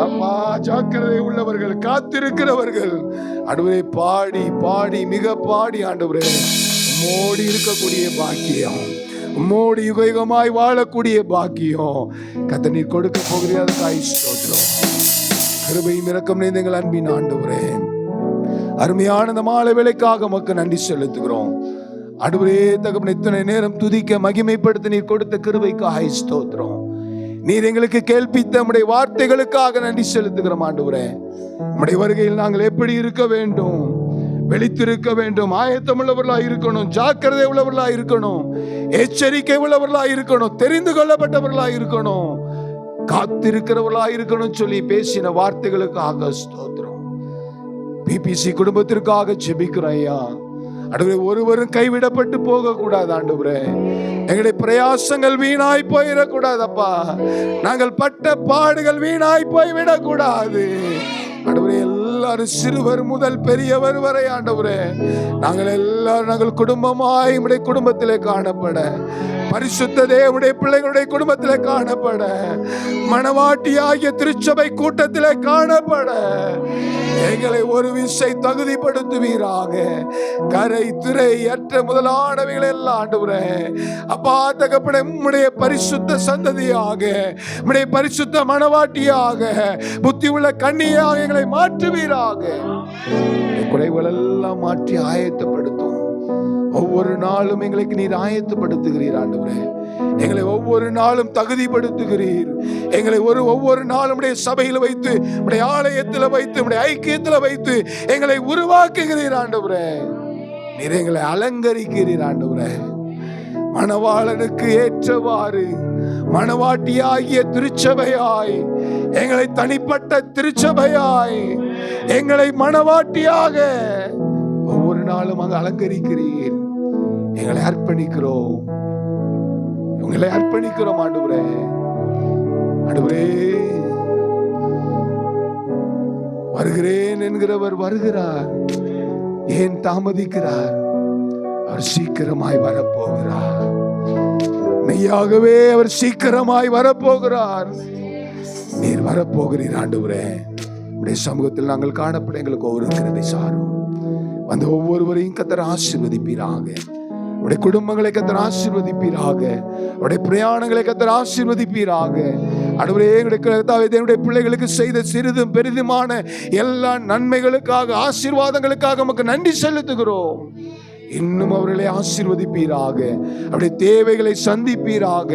அப்பா ஜாக்கிரதை உள்ளவர்கள், காத்திருக்கிறவர்கள், ஆண்டவரே பாடி பாடி மிக பாடி ஆண்டவரே மோடி இருக்கக்கூடிய பாக்கியம், மோடி யுகயுகமாய் வாழக்கூடிய பாக்கியம் கர்த்தர் நீர் கொடுக்க போகிறீர். ஸ்தோத்திரம். கிருபையும் இரக்கம் நிறைந்த எங்கள் அன்பின் ஆண்டவரே, அருமையான இந்த மாலை வேளைக்காக உமக்கு நன்றி செலுத்துகிறோம். ஆண்டவரே தகப்பனே, இத்தனை நேரம் துதிக்க மகிமைப்படுத்த நீர் கொடுத்த கிருபைக்காக ஸ்தோத்திரம். நீர் எங்களுக்கு கேள்வித்த நம்முடைய வார்த்தைகளுக்காக நன்றி செலுத்துகிறோம். ஆண்டவரே, நம்முடைய வருகையில் நாங்கள் எப்படி இருக்க வேண்டும்? வெளித்திருக்க வேண்டும், ஆயத்தம் உள்ளவர்களா இருக்கணும், ஜாக்கிரதை உள்ளவர்களா இருக்கணும், எச்சரிக்கை உள்ளவர்களா இருக்கணும், தெரிந்து கொள்ளப்பட்டவர்களா இருக்கணும், காத்திருக்கிறவர்களா இருக்கணும் சொல்லி பேசின வார்த்தைகளுக்காக ஸ்தோத்திரம். பிபிசி குடும்பத்திற்காக ஜெபிக்கிறோம் ஐயா. ஆண்டவரே, ஒருவரும் கைவிடப்பட்டு போக கூடாது. ஆண்டவரே, எங்களுடைய பிரயாசங்கள் வீணாய் போயிடக்கூடாதப்பா. நாங்கள் பட்ட பாடுகள் வீணாய் போய்விடக்கூடாது. ஆண்டவரே, எல்லாரும் சிறுவர் முதல் பெரியவர் வரை ஆண்டவரே நாங்கள் குடும்பமாய் உம்முடைய குடும்பத்திலே காணப்பட, பரிசுத்த தேவனுடைய பிள்ளைகளுடைய குடும்பத்திலே காணப்பட, மணவாட்டியாகிய திருச்சபை கூட்டத்திலே காணப்பட எங்களை ஒரு விசை தகுதிப்படுத்துவீராக. கரை திரை அற்ற முதலானவைகள் எல்லாம் ஆண்டவரே அப்பா தகப்பனே உம்முடைய பரிசுத்த சந்ததியாக, உம்முடைய பரிசுத்த மணவாட்டியாக, புத்தி உள்ள கன்னியாக எங்களை மாற்றுவீராக. குறைகள் எல்லாம் மாற்றி ஆயத்தப்படுத்தும். ஒவ்வொரு நாளும் எங்களுக்கு நீர் ஆயத்தப்படுத்துகிறீர் ஆண்டவரே. எங்களை ஒவ்வொரு நாளும் தகுதிப்படுத்துகிறீர். எங்களை ஒவ்வொரு நாளும் உடைய சபையில் வைத்து, உடைய ஆலயத்தில் வைத்து, உடைய ஐக்கியத்தில் வைத்து எங்களை உருவாக்குகிறீர் ஆண்டவரே. நீர் எங்களை அலங்கரிக்கிறீர் ஆண்டவரே. மணவாளனுக்கு ஏற்றவாறு மணவாட்டியாகிய திருச்சபையாய், எங்களை தனிப்பட்ட திருச்சபையாய், எங்களை மணவாட்டியாக ஒவ்வொரு நாளும் அங்கு அலங்கரிக்கிறீர். எங்களை அர்ப்பணிக்கிறோம், உங்களை அர்ப்பணிக்கிறோம் ஆண்டவரே. ஆண்டவரே, வருகிறேன் என்கிறவர் வருகிறார். ஏன் தாமதிக்கிறார்? அவர் சீக்கிரமாய் வரப்போகிறார். மெய்யாகவே அவர் சீக்கிரமாய் வரப்போகிறார். நீர் வரப்போகிறீர் ஆண்டவரே. உடைய சமூகத்தில் நாங்கள் காணப்பட எங்களுக்கு ஒவ்வொரு கிருபை சாரும். அந்த ஒவ்வொருவரையும் கர்த்தர் ஆசீர்வதிப்பீராக. உடைய குடும்பங்களை கர்த்தர் ஆசீர்வதிப்பீராக. உடைய பிரயாணங்களை கர்த்தர் ஆசீர்வதிப்பீராக. ஆண்டவரே, எங்களுடைய பிள்ளைகளுக்கு செய்த சிறிதும் பெரிதுமான எல்லா நன்மைகளுக்காக, ஆசீர்வாதங்களுக்காக நமக்கு நன்றி செலுத்துகிறோம். இன்னும் அவர்களை ஆசீர்வதிப்பீராக. அவருடைய தேவைகளை சந்திப்பீராக.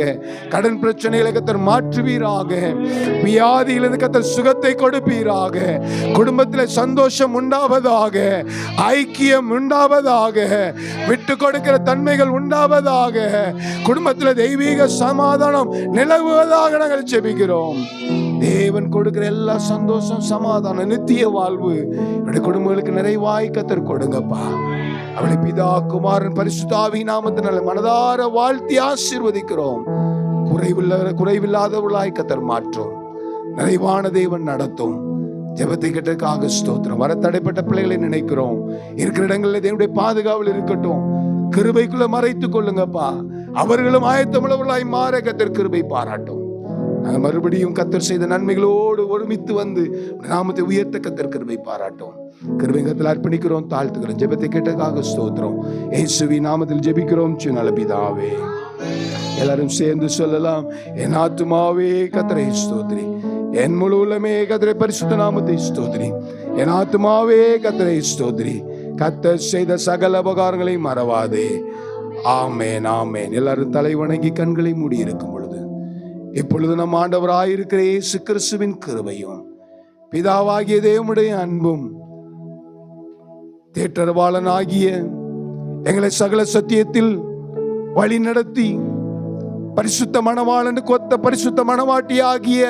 கடன் பிரச்சனைகளை கர்த்தர் மாற்றுவீராக. வியாதியிலிருந்து கர்த்தர் சுகத்தை கொடுப்பீராக. குடும்பத்தில் சந்தோஷம் உண்டாவதாக, ஐக்கியம் உண்டாவதாக, விட்டு கொடுக்கிற தன்மைகள் உண்டாவதாக, குடும்பத்தில் தெய்வீக சமாதானம் நிலவுவதாக நாங்கள் ஜெபிக்கிறோம். தேவன் கொடுக்கிற எல்லா சந்தோஷம், சமாதானம், நித்திய வாழ்வு என்னுடைய குடும்பங்களுக்கு நிறைவாய் கர்த்தர் கொடுங்கப்பா. அவளை பிதா, குமாரன், பரிசுத்த ஆவியின் நாமத்தினால மனதார வாழ்த்தி ஆசீர்வதிக்கிறோம். குறைவில்லாதவர்களாய் கர்த்தர் மாற்றும். நிறைவான தேவன் நடத்தும். ஜெபத்தை கேட்டதற்காக ஸ்தோத்திரம். வர தடைப்பட்ட பிள்ளைகளை நினைக்கிறோம். இருக்கிற இடங்களில் தேவனுடைய பாதுகாவல் இருக்கட்டும். கிருபைக்குள்ள மறைத்துக் கொள்ளுங்கப்பா. அவர்களும் ஆயத்தமுள்ளவர்களாய் மாற கர்த்தர் கிருபை பாராட்டும். நாங்கள் மறுபடியும் கர்த்தர் செய்த நன்மைகளோடு ஒருமித்து வந்து நாமத்தை உயர்த்த கர்த்தர் கிருபை பாராட்டும். கிருபைங்கத்தில் அர்ப்பணிக்கிறோம், தாழ்த்துக்கிறோம். ஜெபத்தை கேட்டதாக ஸ்தோத்திரம். இயேசுவின் நாமத்தில் ஜெபிக்கிறோம் நல்ல பிதாவே. எல்லாரும் சேர்ந்து சொல்லலாம். என் ஆத்துமாவே கர்த்தரை ஸ்தோத்திரி, என் முழு உள்ளமே கர்த்தரை பரிசுத்த நாமத்தை ஸ்தோத்திரி. என் ஆத்துமாவே கர்த்தரை ஸ்தோத்திரி, கர்த்தர் செய்த சகல உபகாரங்களை மறவாதே. ஆமேன், ஆமேன். எல்லாரும் தலை வணங்கி கண்களை மூடி இருக்கும் பொழுது இப்பொழுது நம் ஆண்டவராயிருக்கிற இயேசு கிறிஸ்துவின் கிருபையும் பிதாவாகிய தேவனுடைய அன்பும் தேற்றரவாளன் ஆகிய எங்களை சகல சத்தியத்தில் வழி நடத்தி பரிசுத்த மணவாளன் கொத்த பரிசுத்த மணவாட்டி ஆகிய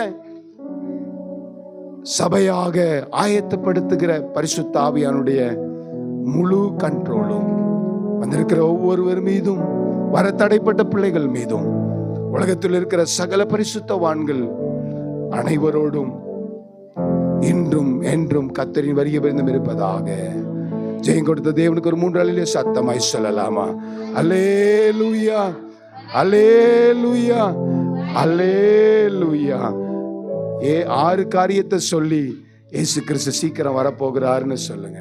சபையாக ஆயத்தப்படுத்துகிற பரிசுத்த ஆவியானுடைய முழு கண்ட்ரோலும் வந்திருக்கிற ஒவ்வொருவர் மீதும், வர தடைப்பட்ட பிள்ளைகள் மீதும், உலகத்தில் இருக்கிற சகல பரிசுத்தவான்கள் அனைவரோடும் இன்றும் என்றும் கர்த்தரின் வரிய விருந்தம் இருப்பதாக. ஜெயம் கொடுத்த தேவனுக்கு ஒரு 3 நாளிலே சத்தமாய் சொல்லலாமா? அல்லேலூயா, அல்லேலூயா, அல்லேலூயா. 6 காரியத்தை சொல்லி இயேசு கிறிஸ்து சீக்கிரம் வரப்போகிறாருன்னு சொல்லுங்க.